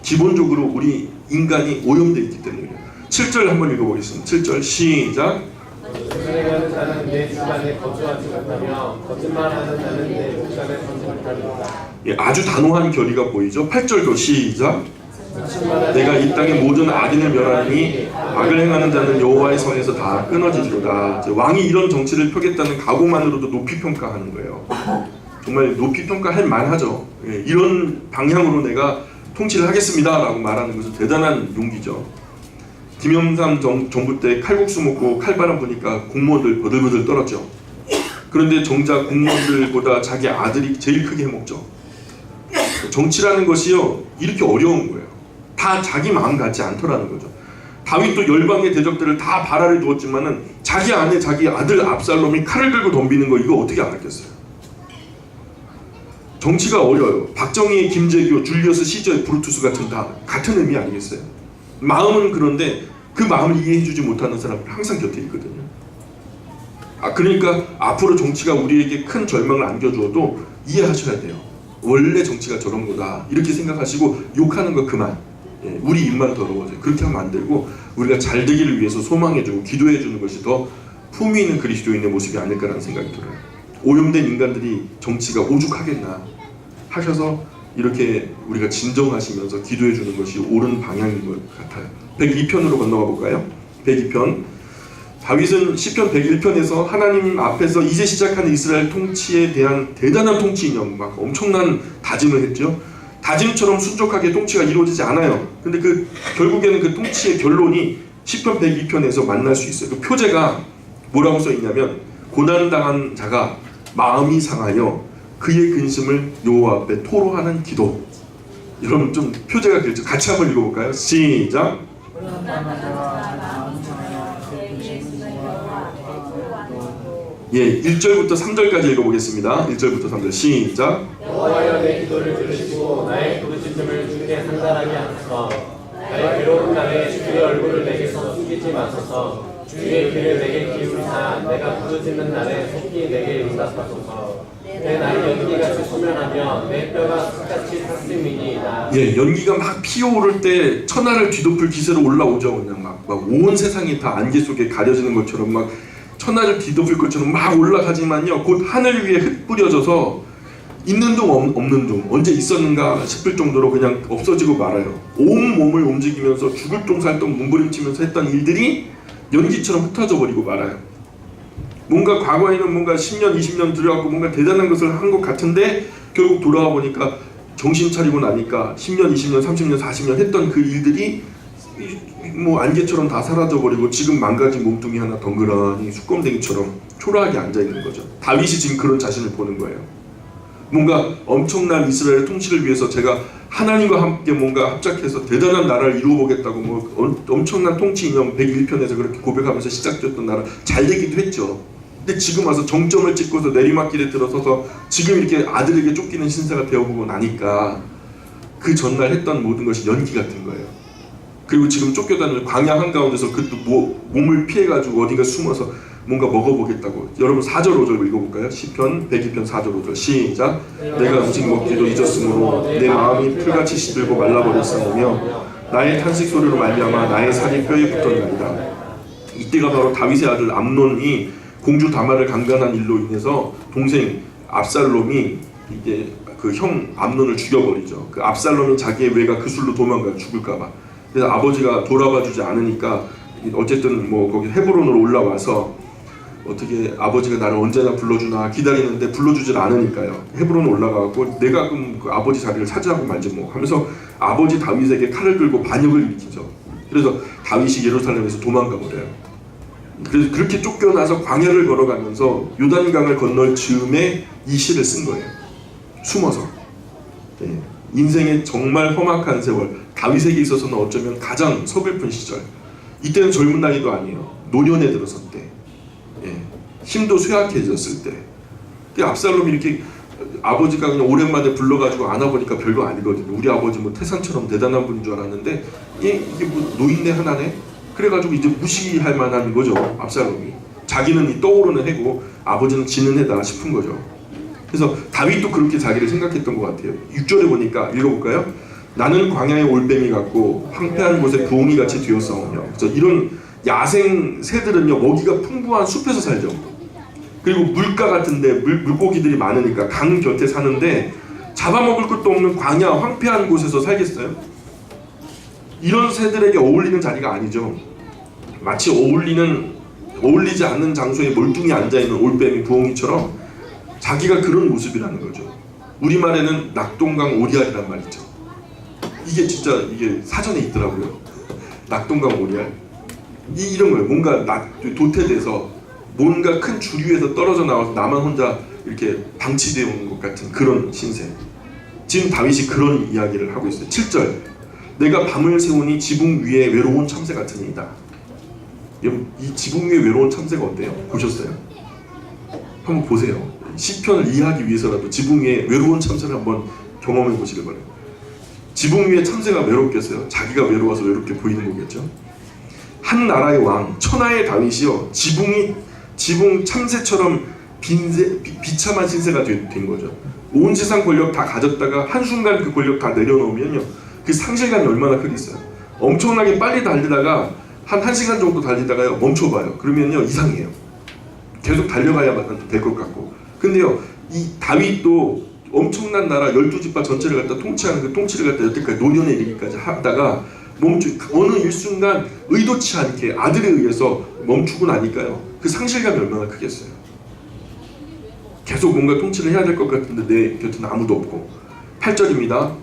기본적으로 우리 인간이 오염되어 있기 때문이에요. 7절 한번 읽어보겠습니다. 7절 시작. 거짓말하는 자는 내 주변에 거주하지 못하며 거짓말하는 자는 내 목전에 서지 못하리로다. 예, 아주 단호한 결의가 보이죠. 8절도 시작. 내가 이 땅의 모든 악인을 멸하니 악을 행하는 자는 여호와의 성에서 다 끊어지리로다. 왕이 이런 정치를 펴겠다는 각오만으로도 높이 평가하는 거예요. 정말 높이 평가할 만하죠. 예, 이런 방향으로 내가 통치를 하겠습니다라고 말하는 것은 대단한 용기죠. 김영삼 정부 때 칼국수 먹고 칼바람 부니까 공무원들 버들버들 떨었죠. 그런데 정작 공무원들보다 자기 아들이 제일 크게 해먹죠. 정치라는 것이요, 이렇게 어려운 거예요. 다 자기 마음 같지 않더라는 거죠. 다윗도 열방의 대적들을 다 발 아래 두었지만은 자기 아내, 자기 아들 압살롬이 칼을 들고 덤비는 거 이거 어떻게 알았겠어요? 정치가 어려워요. 박정희, 김재규, 줄리어스 시저, 브루투스 같은 다 같은 의미 아니겠어요? 마음은 그런데 그 마음을 이해해주지 못하는 사람은 항상 곁에 있거든요. 그러니까 앞으로 정치가 우리에게 큰 절망을 안겨주어도 이해하셔야 돼요. 원래 정치가 저런 거다 이렇게 생각하시고 욕하는 거 그만. 예, 우리 입만 더러워져요. 그렇게 하면 안 되고 우리가 잘 되기를 위해서 소망해주고 기도해주는 것이 더 품위 있는 그리스도인의 모습이 아닐까라는 생각이 들어요. 오염된 인간들이 정치가 오죽하겠나 하셔서 이렇게 우리가 진정하시면서 기도해주는 것이 옳은 방향인 것 같아요. 102편으로 건너가 볼까요? 102편. 다윗은 시편 101편에서 하나님 앞에서 이제 시작하는 이스라엘 통치에 대한 대단한 통치 이념, 막 엄청난 다짐을 했죠. 다짐처럼 순종하게 통치가 이루어지지 않아요. 근데 결국에는 그 통치의 결론이 시편 102편에서 만날 수 있어요. 그 표제가 뭐라고 써 있냐면, 고난당한 자가 마음이 상하여 그의 근심을 여호와 앞에 토로하는 기도. 여러분 좀 표제가 그렇죠. 같이 한번 읽어볼까요? 시작. 예, 1절부터 3절까지 읽어보겠습니다. 1절부터 3절 시작. 여호와여 내 기도를 들으시고 나의 부르짖음을 주께 상달하게 하소서. 나의 괴로운 날에 주의 얼굴을 내게서 숨기지 마소서. 주의 귀를 내게 기울이사 내가 부르짖는 날에 속히 내게 응답하소서. 내 날이 연기같이 소멸하며 내 뼈가 숯같이 탔음이니이다. 예, 연기가 막 피어오를 때 천하를 뒤덮을 기세로 올라오죠. 그냥 막 온 세상이 다 안개 속에 가려지는 것처럼 막 천하를 뒤덮을 것처럼 막 올라가지만요, 곧 하늘 위에 흙 뿌려져서 있는 둥 없는 둥, 언제 있었는가 싶을 정도로 그냥 없어지고 말아요. 온 몸을 움직이면서 죽을 똥살똥 몸부림치면서 했던 일들이 연기처럼 흩어져 버리고 말아요. 뭔가 과거에는 뭔가 10년 20년 들여갖고 뭔가 대단한 것을 한 것 같은데 결국 돌아와 보니까 정신 차리고 나니까 10년 20년 30년 40년 했던 그 일들이 뭐 안개처럼 다 사라져 버리고 지금 망가진 몸뚱이 하나 덩그러니 수검댕이처럼 초라하게 앉아 있는 거죠. 다윗이 지금 그런 자신을 보는 거예요. 뭔가 엄청난 이스라엘 통치를 위해서 제가 하나님과 함께 뭔가 합작해서 대단한 나라를 이루어보겠다고 뭐 엄청난 통치 이념 101편에서 그렇게 고백하면서 시작됐던 나라 잘 되기도 했죠. 근데 지금 와서 정점을 찍고서 내리막길에 들어서서 지금 이렇게 아들에게 쫓기는 신세가 되어보고 나니까 그 전날 했던 모든 것이 연기 같은 거예요. 그리고 지금 쫓겨다니는 광야 한가운데서 그것도 몸을 피해가지고 어딘가 숨어서 뭔가 먹어보겠다고. 여러분 4절 5절 읽어볼까요? 시편 102편 4절 5절 시작. 내가 음식 먹기도 잊었으므로 내 마음이 풀같이 시들고 말라버렸으며 나의 탄식 소리로 말미암아 나의 살이 뼈에 붙었나이다. 이때가 바로 다윗의 아들 암논이 공주 다말을 강간한 일로 인해서 동생 압살롬이 이제 그 형 암논을 죽여버리죠. 그 압살롬이 자기의 외가 그술로 도망가 죽을까봐. 그래서 아버지가 돌아봐주지 않으니까 어쨌든 뭐 거기 헤브론으로 올라와서 어떻게 아버지가 나를 언제나 불러주나 기다리는데 불러주질 않으니까요. 헤브론 올라가고 내가 그럼 그 아버지 자리를 차지하고 말지 뭐 하면서 아버지 다윗에게 칼을 들고 반역을 일으키죠. 그래서 다윗이 예루살렘에서 도망가 버려요. 그래서 그렇게 쫓겨나서 광야를 걸어가면서 요단강을 건널 즈음에 이 시를 쓴 거예요. 숨어서. 네. 인생의 정말 험악한 세월, 다윗에게 있어서는 어쩌면 가장 서글픈 시절. 이때는 젊은 나이도 아니에요. 노년에 들었을 때. 예. 힘도 쇠약해졌을 때. 근데 압살롬이 이렇게 아버지가 그냥 오랜만에 불러가지고 안아보니까 별거 아니거든요. 우리 아버지 뭐 태산처럼 대단한 분인 줄 알았는데 이게 뭐 노인네 하나네? 그래가지고 이제 무시할 만한 거죠. 압살롬이. 자기는 이 떠오르는 해고 아버지는 지는 해다 싶은 거죠. 그래서 다윗도 그렇게 자기를 생각했던 것 같아요. 6절에 보니까 읽어볼까요? 나는 광야의 올빼미 같고 황폐한 곳에 부엉이 같이 되었사오며. 그래서 이런 야생 새들은요, 먹이가 풍부한 숲에서 살죠. 그리고 물가 같은데 물고기들이 많으니까 강 곁에 사는데 잡아먹을 것도 없는 광야 황폐한 곳에서 살겠어요? 이런 새들에게 어울리는 자리가 아니죠. 마치 어울리지 않는 장소에 멀뚱히 앉아있는 올빼미 부엉이처럼 자기가 그런 모습이라는 거죠. 우리말에는 낙동강 오리알이란 말이죠. 이게 진짜 이게 사전에 있더라고요. 낙동강 오리알. 이런 거예요. 뭔가 도태돼서 뭔가 큰 주류에서 떨어져 나와서 나만 혼자 이렇게 방치되어 오는 것 같은 그런 신세. 지금 다윗이 그런 이야기를 하고 있어요. 7절. 내가 밤을 새우니 지붕 위에 외로운 참새 같으니이다. 이 지붕 위에 외로운 참새가 어때요? 보셨어요? 한번 보세요. 시편을 이해하기 위해서라도 지붕 위에 외로운 참새를 한번 경험해 보시길 바래요. 지붕 위에 참새가 외롭겠어요? 자기가 외로워서 외롭게 보이는 거겠죠. 한 나라의 왕 천하의 다윗이요 지붕 참새처럼 비참한 신세가 된 거죠. 온 세상 권력 다 가졌다가 한순간 그 권력 다 내려놓으면요 그 상실감이 얼마나 크겠어요. 엄청나게 빨리 달리다가 한 1시간 정도 달리다가요 멈춰봐요. 그러면요 이상해요. 계속 달려가야만 될 것 같고. 근데요 이 다윗도 엄청난 나라 12지파 전체를 갖다 통치하는 그 통치를 갖다 여태까지 노년에 이르기까지 하다가 어느 일순간 의도치 않게 아들에 의해서 멈추고 나니까요 그 상실감이 얼마나 크겠어요. 계속 뭔가 통치를 해야 될 것 같은데 내 곁에는 아무도 없고. 8절입니다.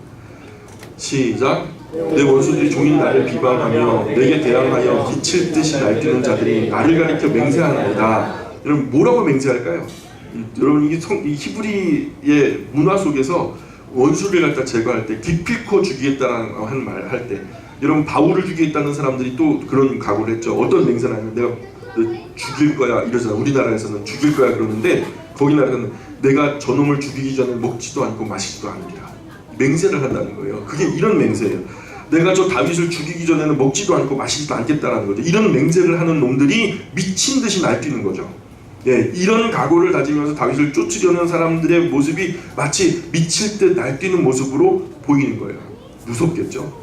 시작. 내 원수들이 종일 나를 비방하며 내게 대항하여 미칠 듯이 날뛰는 자들이 나를 가리켜 맹세하나이다. 여러분 뭐라고 맹세할까요? 여러분 이 히브리의 문화 속에서 원수를 갖다 제거할 때 기필코 죽이겠다라는 한 말 할 때 여러분 바울을 죽이겠다는 사람들이 또 그런 각오를 했죠. 어떤 맹세를 하면 내가 너 죽일 거야 이러잖아. 우리나라에서는 죽일 거야 그러는데 거기 나라는 내가 저놈을 죽이기 전에 먹지도 않고 마시지도 않으리라. 맹세를 한다는 거예요. 그게 이런 맹세예요. 내가 저 다윗을 죽이기 전에는 먹지도 않고 마시지도 않겠다라는 거죠. 이런 맹세를 하는 놈들이 미친 듯이 날뛰는 거죠. 예, 이런 각오를 다지면서 다윗을 쫓으려는 사람들의 모습이 마치 미칠 듯 날뛰는 모습으로 보이는 거예요. 무섭겠죠.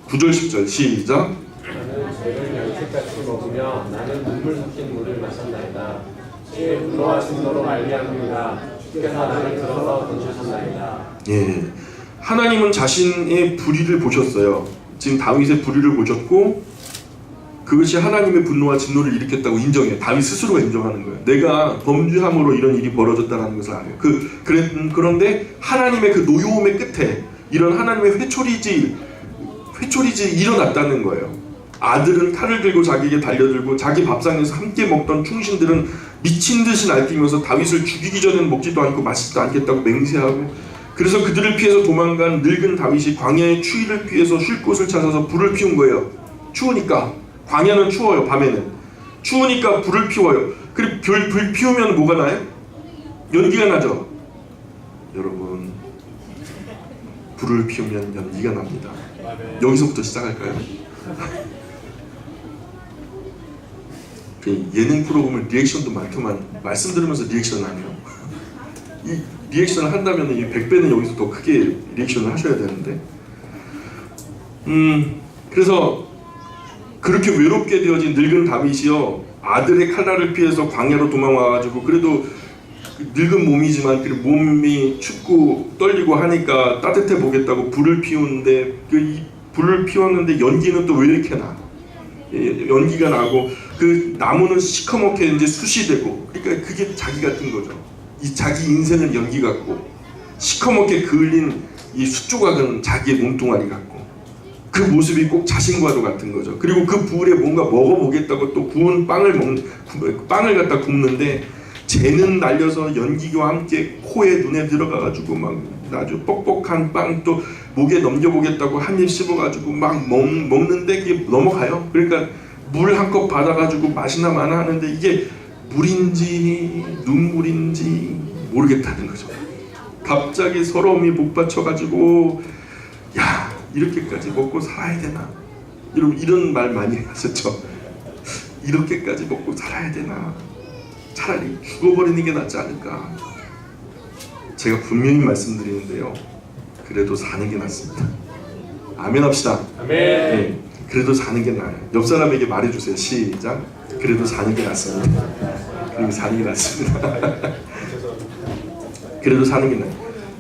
9절 10절 시작. 나는 죄를 양식같이 먹으며 나는 눈물 섞인 물을 마셨나이다. 주의 분노와 진노로 말미암으리라. 주께서 나를 들어서 던지셨나이다. 예, 하나님은 자신의 불의를 보셨어요. 지금 다윗의 불의를 보셨고 그것이 하나님의 분노와 진노를 일으켰다고 인정해요. 다윗 스스로가 인정하는 거예요. 내가 범죄함으로 이런 일이 벌어졌다는 것을 알아요. 그런데 하나님의 그 노여움의 끝에 이런 하나님의 회초리질이 일어났다는 거예요. 아들은 칼을 들고 자기에게 달려들고 자기 밥상에서 함께 먹던 충신들은 미친 듯이 날뛰면서 다윗을 죽이기 전에는 먹지도 않고 마시지도 않겠다고 맹세하고, 그래서 그들을 피해서 도망간 늙은 다윗이 광야의 추위를 피해서 쉴 곳을 찾아서 불을 피운 거예요. 추우니까. 광야는 추워요. 밤에는 추우니까 불을 피워요. 그리고 불 피우면 뭐가 나요? 연기가 나죠. 여러분, 불을 피우면 연기가 납니다. 여기서부터 시작할까요? 예능 프로그램 리액션도 많더만 말씀 들으면서 리액션을 안 해요. 이 리액션을 한다면 이 100배는 여기서 더 크게 리액션을 하셔야 되는데, 그래서 그렇게 외롭게 되어진 늙은 다윗이요 아들의 칼날을 피해서 광야로 도망와가지고, 그래도 늙은 몸이지만 그 몸이 춥고 떨리고 하니까 따뜻해 보겠다고 불을 피우는데, 이 불을 피웠는데 연기는 또 왜 이렇게 나? 연기가 나고 그 나무는 시커멓게 이제 숯이 되고, 그러니까 그게 자기 같은 거죠. 이 자기 인생은 연기 같고 시커멓게 그을린 이 숯조각은 자기의 몸뚱아리 같고, 그 모습이 꼭 자신과도 같은 거죠. 그리고 그 불에 뭔가 먹어보겠다고 또 구운 빵을 갖다 굽는데 재는 날려서 연기와 함께 코에 눈에 들어가가지고 막 아주 뻑뻑한 빵 또 목에 넘겨보겠다고 한 입 씹어가지고 막 먹는데 그게 넘어가요. 그러니까 물 한 컵 받아가지고 마시나 마나 하는데 이게 물인지 눈물인지 모르겠다는 거죠. 갑자기 서러움이 복받쳐가지고 야, 이렇게까지 먹고 살아야 되나? 여러분 이런 말 많이 하셨죠? 이렇게까지 먹고 살아야 되나? 차라리 죽어버리는 게 낫지 않을까? 제가 분명히 말씀드리는데요, 그래도 사는 게 낫습니다. 아멘 합시다. 아멘. 네, 그래도 사는 게 나아요. 옆 사람에게 말해주세요. 시작. 그래도 사는 게 낫습니다. 그리고 사는 게 낫습니다. 그래도 사는 게 나아요.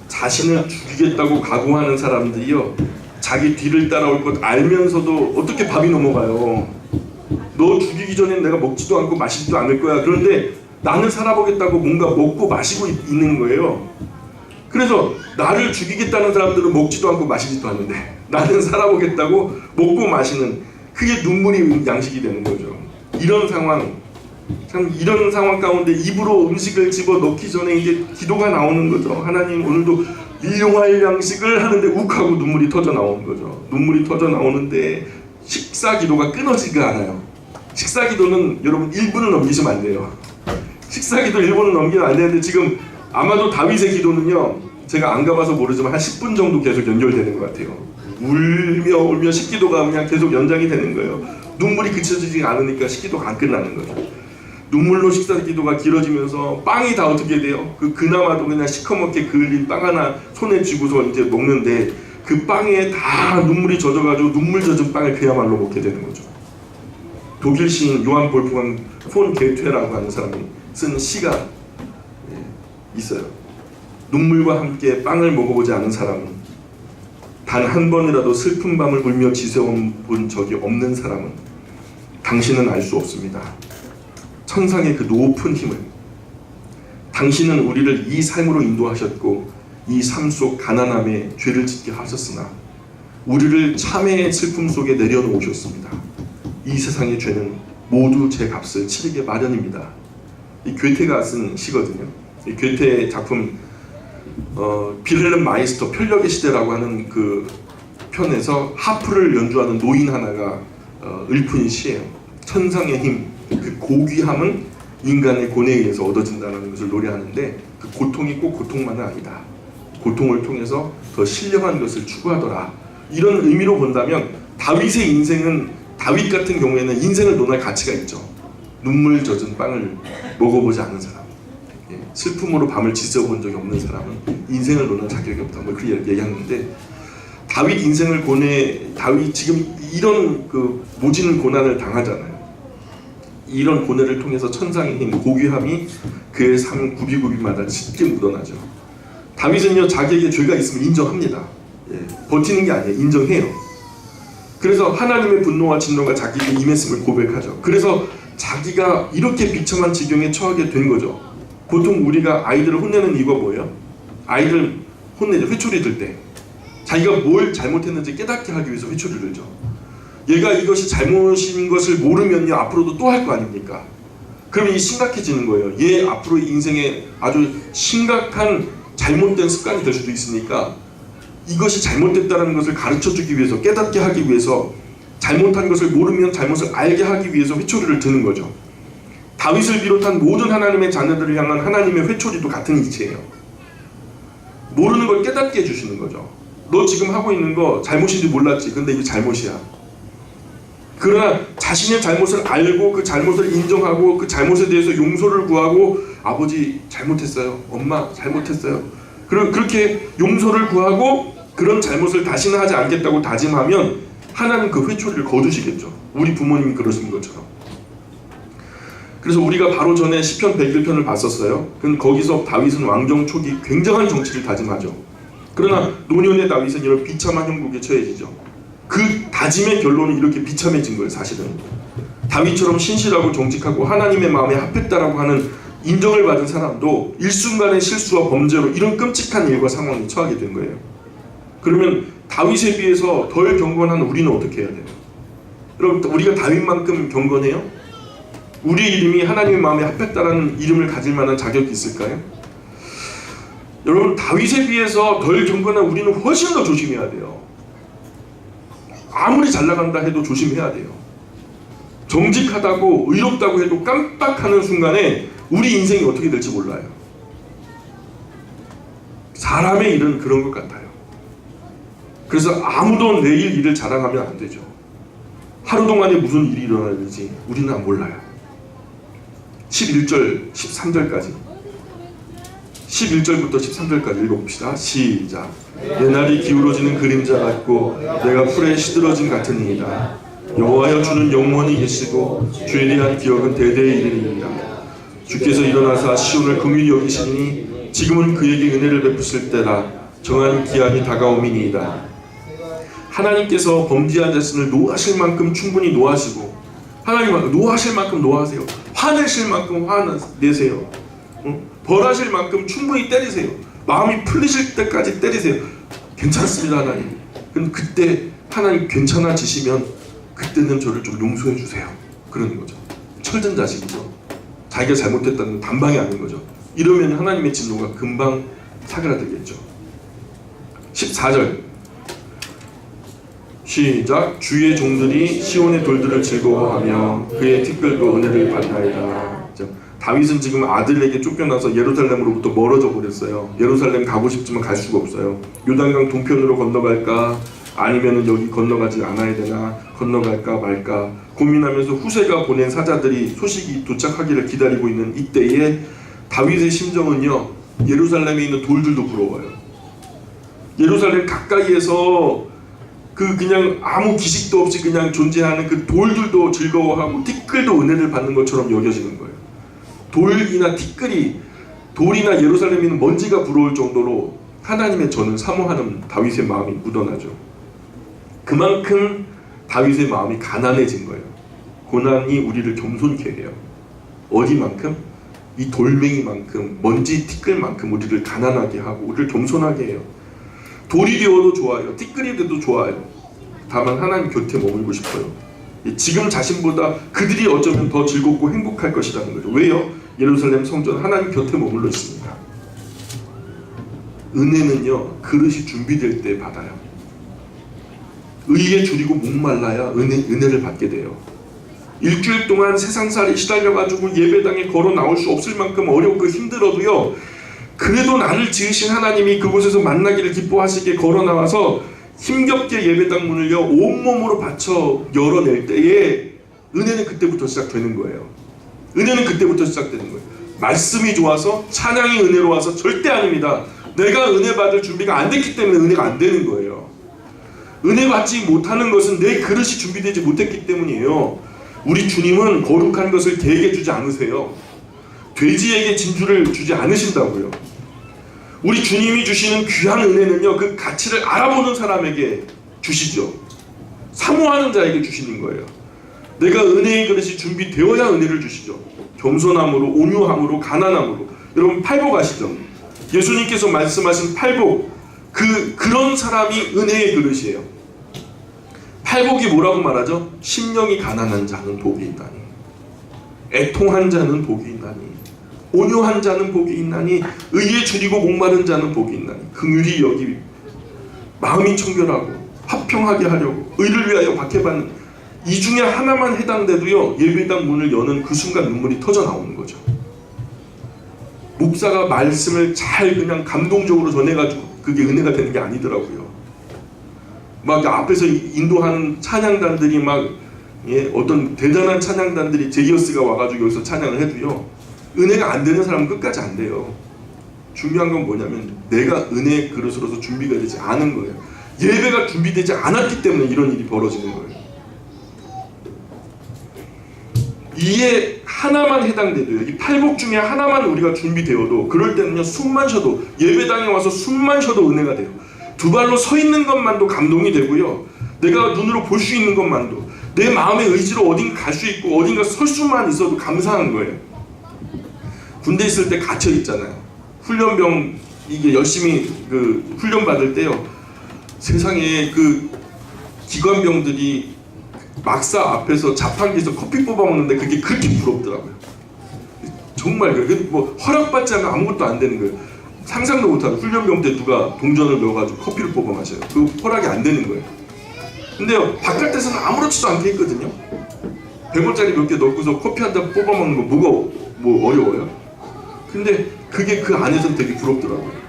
자신을 죽이겠다고 각오하는 사람들이요, 자기 뒤를 따라올 것 알면서도 어떻게 밤이 넘어가요. 너 죽이기 전엔 내가 먹지도 않고 마시지도 않을 거야. 그런데 나는 살아보겠다고 뭔가 먹고 마시고 있는 거예요. 그래서 나를 죽이겠다는 사람들은 먹지도 않고 마시지도 않는데 나는 살아보겠다고 먹고 마시는, 그게 눈물이 양식이 되는 거죠. 이런 상황, 참 이런 상황 가운데 입으로 음식을 집어넣기 전에 이제 기도가 나오는 거죠. 하나님, 오늘도 일용할 양식을 하는데 욱하고 눈물이 터져 나오는 거죠. 눈물이 터져 나오는데 식사 기도가 끊어지지가 않아요. 식사 기도는 여러분 1분을 넘기시면 안 돼요. 식사 기도 1분을 넘기면 안 되는데, 지금 아마도 다윗의 기도는요, 제가 안 가봐서 모르지만 한 10분 정도 계속 연결되는 것 같아요. 울며 울며 식기도가 그냥 계속 연장이 되는 거예요. 눈물이 그쳐지지 않으니까 식기도가 안 끝나는 거죠. 눈물로 식사 기도가 길어지면서 빵이 다 어떻게 돼요? 그나마도 그냥 시커멓게 그을린 빵 하나 손에 쥐고서 이제 먹는데, 그 빵에 다 눈물이 젖어가지고 눈물 젖은 빵을 그야말로 먹게 되는 거죠. 독일 시인 요한 볼프강 폰 게테라고 하는 사람이 쓴 시가 있어요. 눈물과 함께 빵을 먹어보지 않은 사람은, 단 한 번이라도 슬픈 밤을 울며 지새워본 적이 없는 사람은 당신은 알 수 없습니다. 천상의 그 높은 힘을. 당신은 우리를 이 삶으로 인도하셨고 이 삶 속 가난함에 죄를 짓게 하셨으나 우리를 참회의 슬픔 속에 내려놓으셨습니다. 이 세상의 죄는 모두 제 값을 치르게 마련입니다. 이 괴테가 쓴 시거든요. 이 괴테의 작품 빌헬름 마이스터 편력의 시대라고 하는 그 편에서 하프를 연주하는 노인 하나가 읊은 시예요. 천상의 힘, 그 고귀함은 인간의 고뇌에 의해서 얻어진다는 것을 노래하는데, 그 고통이 꼭 고통만은 아니다. 고통을 통해서 더 신령한 것을 추구하더라. 이런 의미로 본다면 다윗의 인생은, 다윗 같은 경우에는 인생을 논할 가치가 있죠. 눈물 젖은 빵을 먹어보지 않은 사람, 슬픔으로 밤을 지새워본 적이 없는 사람은 인생을 논할 자격이 없다. 뭐 그렇게 얘기하는데, 다윗 인생을 다윗 지금 이런 그 모진 고난을 당하잖아요. 이런 고뇌를 통해서 천상의 힘, 고귀함이 그의 삶 구비구비마다 짙게 묻어나죠. 다윗은요, 자기에게 죄가 있으면 인정합니다. 버티는 게 아니에요. 인정해요. 그래서 하나님의 분노와 진노가 자기에게 임했음을 고백하죠. 그래서 자기가 이렇게 비참한 지경에 처하게 된 거죠. 보통 우리가 아이들을 혼내는 이유가 뭐예요? 아이들 혼내죠. 회초리 들 때. 자기가 뭘 잘못했는지 깨닫게 하기 위해서 회초리를 들죠. 얘가 이것이 잘못인 것을 모르면요, 앞으로도 또 할 거 아닙니까? 그러면 이 심각해지는 거예요. 얘 앞으로 인생에 아주 심각한 잘못된 습관이 될 수도 있으니까, 이것이 잘못됐다는 것을 가르쳐주기 위해서, 깨닫게 하기 위해서, 잘못한 것을 모르면 잘못을 알게 하기 위해서 회초리를 드는 거죠. 다윗을 비롯한 모든 하나님의 자녀들을 향한 하나님의 회초리도 같은 이치예요. 모르는 걸 깨닫게 해주시는 거죠. 너 지금 하고 있는 거 잘못인지 몰랐지. 근데 이게 잘못이야. 그러나 자신의 잘못을 알고 그 잘못을 인정하고 그 잘못에 대해서 용서를 구하고, 아버지 잘못했어요, 엄마 잘못했어요, 그렇게 용서를 구하고 그런 잘못을 다시는 하지 않겠다고 다짐하면 하나님 그 회초리를 거두시겠죠. 우리 부모님이 그러신 것처럼. 그래서 우리가 바로 전에 시편 101편을 봤었어요. 거기서 다윗은 왕정 초기 굉장한 정치를 다짐하죠. 그러나 노년의 다윗은 이런 비참한 형국에 처해지죠. 그 다짐의 결론은 이렇게 비참해진 거예요. 사실은 다윗처럼 신실하고 정직하고 하나님의 마음에 합했다라고 하는 인정을 받은 사람도 일순간의 실수와 범죄로 이런 끔찍한 일과 상황에 처하게 된 거예요. 그러면 다윗에 비해서 덜 경건한 우리는 어떻게 해야 돼요? 여러분, 우리가 다윗만큼 경건해요? 우리 이름이 하나님의 마음에 합했다라는 이름을 가질 만한 자격이 있을까요? 여러분, 다윗에 비해서 덜 경건한 우리는 훨씬 더 조심해야 돼요. 아무리 잘 나간다 해도 조심해야 돼요. 정직하다고 의롭다고 해도 깜빡하는 순간에 우리 인생이 어떻게 될지 몰라요. 사람의 일은 그런 것 같아요. 그래서 아무도 내일 일을 자랑하면 안 되죠. 하루 동안에 무슨 일이 일어나는지 우리는 몰라요. 11절, 13절까지 11절부터 13절까지 읽어봅시다. 시작. 내 날이 기울어지는 그림자 같고 내가 풀에 시들어진 같으니이다. 여호와여, 주는 영원히 계시고 주에 대한 기억은 대대에 이르리이다. 주께서 일어나사 시온을 긍휼히 여기시니 지금은 그에게 은혜를 베푸실 때라. 정한 기한이 다가오미니이다. 하나님께서 범죄한 자신을 노하실 만큼 충분히 노하시고 하나님 노하실 만큼 노하세요. 화내실 만큼 화내세요. 벌하실 만큼 충분히 때리세요. 마음이 풀리실 때까지 때리세요. 괜찮습니다, 하나님. 그럼 그때 하나님 괜찮아지시면 그때는 저를 좀 용서해 주세요. 그러는 거죠. 철든 자식이죠. 자기가 잘못했다는 단방이 아닌 거죠. 이러면 하나님의 진노가 금방 사그라들겠죠. 14절 시작. 주의 종들이 시온의 돌들을 즐거워하며 그의 티끌도 은혜를 받나이다. 다윗은 지금 아들에게 쫓겨나서 예루살렘으로부터 멀어져 버렸어요. 예루살렘 가고 싶지만 갈 수가 없어요. 요단강 동편으로 건너갈까 아니면 여기 건너가지 않아야 되나, 건너갈까 말까 고민하면서 후세가 보낸 사자들이 소식이 도착하기를 기다리고 있는 이때에 다윗의 심정은요, 예루살렘에 있는 돌들도 부러워요. 예루살렘 가까이에서 그냥 아무 기식도 없이 그냥 존재하는 그 돌들도 즐거워하고 티끌도 은혜를 받는 것처럼 여겨지는 거예요. 돌이나 티끌이, 돌이나 예루살렘에 있는 먼지가 부러울 정도로 하나님의 저는 사모하는 다윗의 마음이 묻어나죠. 그만큼 다윗의 마음이 가난해진 거예요. 고난이 우리를 겸손케 해요. 어디만큼? 이 돌멩이만큼, 먼지 티끌만큼 우리를 가난하게 하고 우리를 겸손하게 해요. 돌이 되어도 좋아요. 티끌이 돼도 좋아요. 다만 하나님 곁에 머물고 싶어요. 지금 자신보다 그들이 어쩌면 더 즐겁고 행복할 것이라는 거죠. 왜요? 예루살렘 성전 하나님 곁에 머물러 있습니다. 은혜는요, 그릇이 준비될 때 받아요. 의에 줄이고 목말라야 은혜를 받게 돼요. 일주일 동안 세상살이 시달려가지고 예배당에 걸어 나올 수 없을 만큼 어렵고 힘들어도요, 그래도 나를 지으신 하나님이 그곳에서 만나기를 기뻐하시게 걸어 나와서 힘겹게 예배당 문을요 온몸으로 바쳐 열어낼 때에 은혜는 그때부터 시작되는 거예요. 은혜는 그때부터 시작되는 거예요. 말씀이 좋아서, 찬양이 은혜로 와서 절대 아닙니다. 내가 은혜 받을 준비가 안 됐기 때문에 은혜가 안 되는 거예요. 은혜 받지 못하는 것은 내 그릇이 준비되지 못했기 때문이에요. 우리 주님은 거룩한 것을 개에게 주지 않으세요. 돼지에게 진주를 주지 않으신다고요. 우리 주님이 주시는 귀한 은혜는요, 그 가치를 알아보는 사람에게 주시죠. 사모하는 자에게 주시는 거예요. 내가 은혜의 그릇이 준비되어야 은혜를 주시죠. 겸손함으로, 온유함으로, 가난함으로. 여러분 팔복 아시죠? 예수님께서 말씀하신 팔복, 그런 사람이 은혜의 그릇이에요. 팔복이 뭐라고 말하죠? 심령이 가난한 자는 복이 있나니, 애통한 자는 복이 있나니, 온유한 자는 복이 있나니, 의에 줄이고 목마른 자는 복이 있나니, 긍휼히 여기 마음이 청결하고 화평하게 하려고 의를 위하여 박해받는, 이 중에 하나만 해당돼도요 예배당 문을 여는 그 순간 눈물이 터져 나오는 거죠. 목사가 말씀을 잘 그냥 감동적으로 전해가지고 그게 은혜가 되는 게 아니더라고요. 막 앞에서 인도하는 찬양단들이 막 어떤 대단한 찬양단들이 제이어스가 와가지고 여기서 찬양을 해도요 은혜가 안 되는 사람은 끝까지 안 돼요. 중요한 건 뭐냐면 내가 은혜의 그릇으로서 준비가 되지 않은 거예요. 예배가 준비되지 않았기 때문에 이런 일이 벌어지는 거예요. 이에 하나만 해당돼도요, 이 팔복 중에 하나만 우리가 준비되어도, 그럴 때는요 숨만 쉬어도, 예배당에 와서 숨만 쉬어도 은혜가 돼요. 두 발로 서 있는 것만도 감동이 되고요, 내가 눈으로 볼 수 있는 것만도, 내 마음의 의지로 어딘가 갈 수 있고 어딘가 설 수만 있어도 감사한 거예요. 군대 있을 때 갇혀 있잖아요. 훈련병 이게 열심히 훈련 받을 때요, 세상에 기관병들이 막사 앞에서 자판기에서 커피 뽑아 먹는데 그게 그렇게 부럽더라고요. 정말 뭐 허락받지 않으면 아무것도 안 되는 거예요. 상상도 못하고 훈련병 때 누가 동전을 넣어가지고 커피를 뽑아 마셔요. 그 허락이 안 되는 거예요. 근데요 바깥에서는 아무렇지도 않게 했거든요. 100원짜리 몇 개 넣고서 커피 한 잔 뽑아 먹는 거 뭐가 뭐 어려워요? 근데 그게 그 안에서는 되게 부럽더라고요.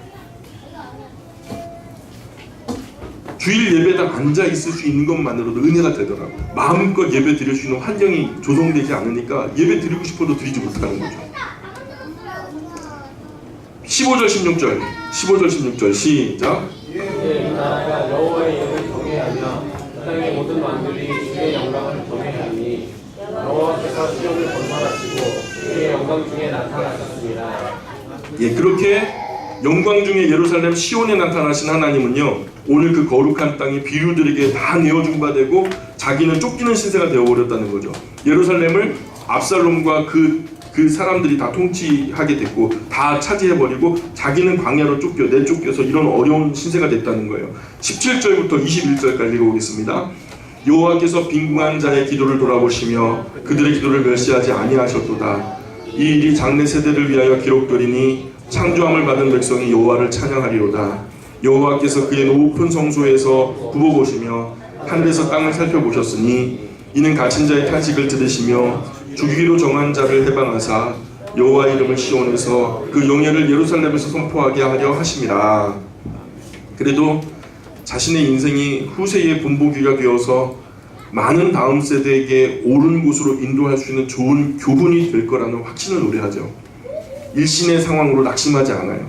주일 예배당 앉아 있을 수 있는 것만으로도 은혜가 되더라고요. 마음껏 예배 드릴 수 있는 환경이 조성되지 않으니까 예배 드리고 싶어도 드리지 못하는 거죠. 15절 16절 시작. 이에 나라가 여호와의 이름을 경외하며 땅의 모든 왕들이 주의 영광을 경외하니 여호와께서 시온을 건설하시고 주의 영광 중에 나타나셨습니다. 예, 그렇게 영광 중에 예루살렘 시온에 나타나신 하나님은요 오늘 그 거룩한 땅이 비류들에게 다 내어준 바 되고 자기는 쫓기는 신세가 되어버렸다는 거죠. 예루살렘을 압살롬과 그 사람들이 다 통치하게 됐고 다 차지해버리고 자기는 광야로 내쫓겨서 이런 어려운 신세가 됐다는 거예요. 17절부터 21절까지 읽어보겠습니다. 여호와께서 빈궁한 자의 기도를 돌아보시며 그들의 기도를 멸시하지 아니하셨도다. 이 일이 장래 세대를 위하여 기록되리니 창조함을 받은 백성이 여호와를 찬양하리로다. 여호와께서 그의 높은 성소에서 굽어보시며 하늘에서 땅을 살펴보셨으니 이는 갇힌 자의 탄식을 들으시며 죽이기로 정한 자를 해방하사 여호와의 이름을 시온에서 그 영예를 예루살렘에서 선포하게 하려 하심이라. 그래도 자신의 인생이 후세의 본보기가 되어서 많은 다음 세대에게 옳은 곳으로 인도할 수 있는 좋은 교훈이 될 거라는 확신을 노래하죠. 일신의 상황으로 낙심하지 않아요.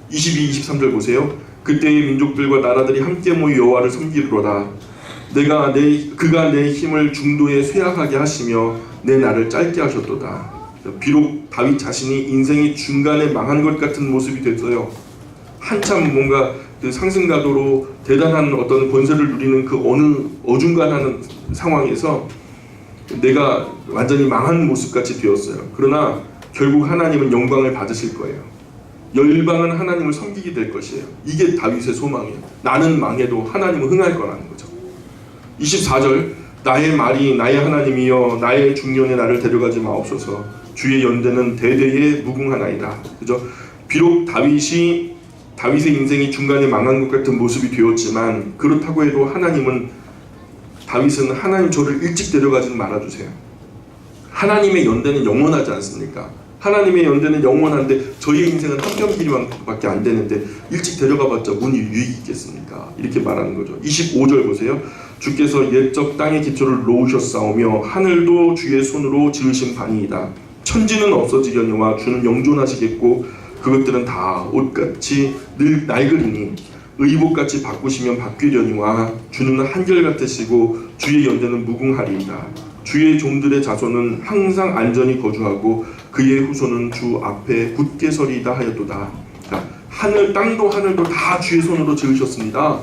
22, 23절 보세요. 그때의 민족들과 나라들이 함께 모여 여호와를 섬기리로다. 그가 내 힘을 중도에 쇠약하게 하시며 내 날을 짧게 하셨도다. 비록 다윗 자신이 인생이 중간에 망한 것 같은 모습이 됐어요. 한참 뭔가 그 상승가도로 대단한 어떤 권세를 누리는 그 어느 어중간한 상황에서 내가 완전히 망한 모습같이 되었어요. 그러나 결국 하나님은 영광을 받으실 거예요. 열방은 하나님을 섬기게 될 것이에요. 이게 다윗의 소망이에요. 나는 망해도 하나님은 흥할 거라는 거죠. 24절 나의 말이 나의 하나님이여 나의 중년에 나를 데려가지 마옵소서. 주의 연대는 대대에 무궁하나이다. 그죠? 비록 다윗의 인생이 중간에 망한 것 같은 모습이 되었지만 그렇다고 해도 다윗은 하나님 저를 일찍 데려가지는 말아주세요. 하나님의 연대는 영원하지 않습니까? 하나님의 연대는 영원한데 저희 인생은 한 경길밖에 안 되는데 일찍 데려가봤자 무슨 유익이 있겠습니까? 이렇게 말하는 거죠. 25절 보세요. 주께서 옛적 땅의 기초를 놓으셨사오며 하늘도 주의 손으로 지으신 바니이다. 천지는 없어지려니와 주는 영존하시겠고 그것들은 다 옷같이 늘 낡으리니 의복같이 바꾸시면 바뀌려니와 주는 한결같으시고 주의 연대는 무궁하리이다. 주의 종들의 자손은 항상 안전히 거주하고 그의 후손은 주 앞에 굳게 서리이다 하였도다. 땅도 하늘도 다 주의 손으로 지으셨습니다.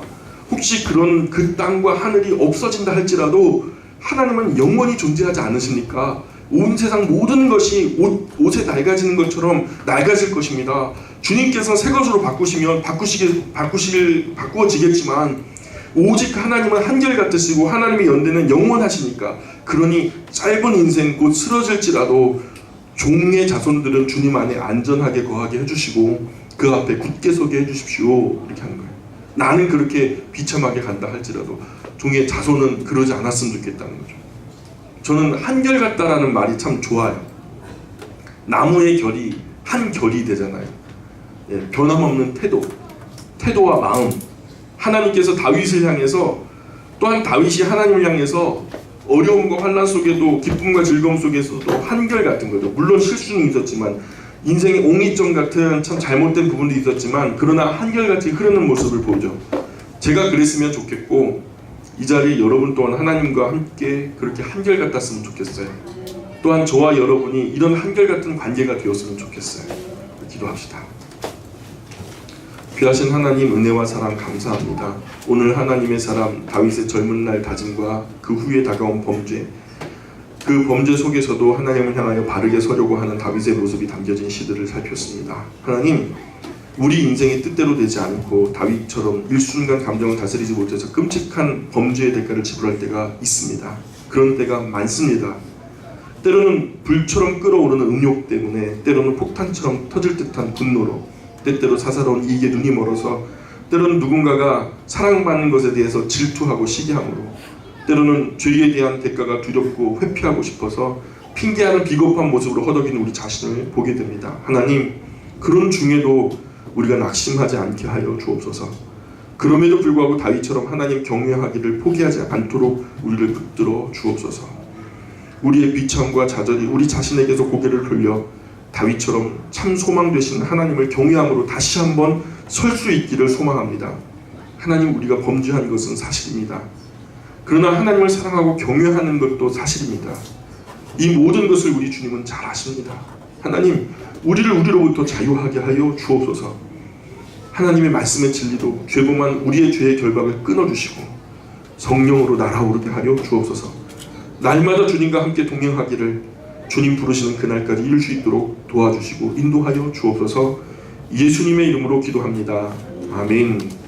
혹시 그 땅과 하늘이 없어진다 할지라도 하나님은 영원히 존재하지 않으십니까? 온 세상 모든 것이 옷에 낡아지는 것처럼 낡아질 것입니다. 주님께서 새 것으로 바꾸시면 바꾸어지겠지만 오직 하나님은 한결같으시고 하나님의 연대는 영원하시니까 그러니 짧은 인생 곧 쓰러질지라도 종의 자손들은 주님 안에 안전하게 거하게 해주시고 그 앞에 굳게 서게 해주십시오. 이렇게 하는 거예요. 나는 그렇게 비참하게 간다 할지라도 종의 자손은 그러지 않았으면 좋겠다는 거죠. 저는 한결같다라는 말이 참 좋아요. 나무의 결이 한 결이 되잖아요. 변함없는 태도와 마음. 하나님께서 다윗을 향해서 또한 다윗이 하나님을 향해서 어려움과 환난 속에도 기쁨과 즐거움 속에서도 한결같은 거죠. 물론 실수는 있었지만 인생의 옹이점 같은 참 잘못된 부분도 있었지만 그러나 한결같이 흐르는 모습을 보죠. 제가 그랬으면 좋겠고 이 자리에 여러분 또한 하나님과 함께 그렇게 한결같았으면 좋겠어요. 또한 저와 여러분이 이런 한결같은 관계가 되었으면 좋겠어요. 기도합시다. 귀하신 하나님 은혜와 사랑 감사합니다. 오늘 하나님의 사람 다윗의 젊은 날 다짐과 그 후에 다가온 범죄, 그 범죄 속에서도 하나님을 향하여 바르게 서려고 하는 다윗의 모습이 담겨진 시들을 살폈습니다. 하나님, 우리 인생이 뜻대로 되지 않고 다윗처럼 일순간 감정을 다스리지 못해서 끔찍한 범죄의 대가를 지불할 때가 있습니다. 그런 때가 많습니다. 때로는 불처럼 끓어오르는 음욕 때문에, 때로는 폭탄처럼 터질 듯한 분노로, 때때로 사사로운 이익에 눈이 멀어서, 때로는 누군가가 사랑받는 것에 대해서 질투하고 시기함으로, 때로는 죄에 대한 대가가 두렵고 회피하고 싶어서 핑계하는 비겁한 모습으로 허덕이는 우리 자신을 보게 됩니다. 하나님, 그런 중에도 우리가 낙심하지 않게 하여 주옵소서. 그럼에도 불구하고 다윗처럼 하나님 경외하기를 포기하지 않도록 우리를 붙들어 주옵소서. 우리의 비참과 좌절이 우리 자신에게서 고개를 돌려 다윗처럼 참 소망 되신 하나님을 경외함으로 다시 한번 설 수 있기를 소망합니다. 하나님, 우리가 범죄한 것은 사실입니다. 그러나 하나님을 사랑하고 경외하는 것도 사실입니다. 이 모든 것을 우리 주님은 잘 아십니다. 하나님, 우리를 우리로부터 자유하게 하여 주옵소서. 하나님의 말씀의 진리도 죄범한 우리의 죄의 결박을 끊어주시고 성령으로 날아오르게 하여 주옵소서. 날마다 주님과 함께 동행하기를 주님 부르시는 그날까지 이룰 수 있도록 도와주시고 인도하여 주옵소서. 예수님의 이름으로 기도합니다. 아멘.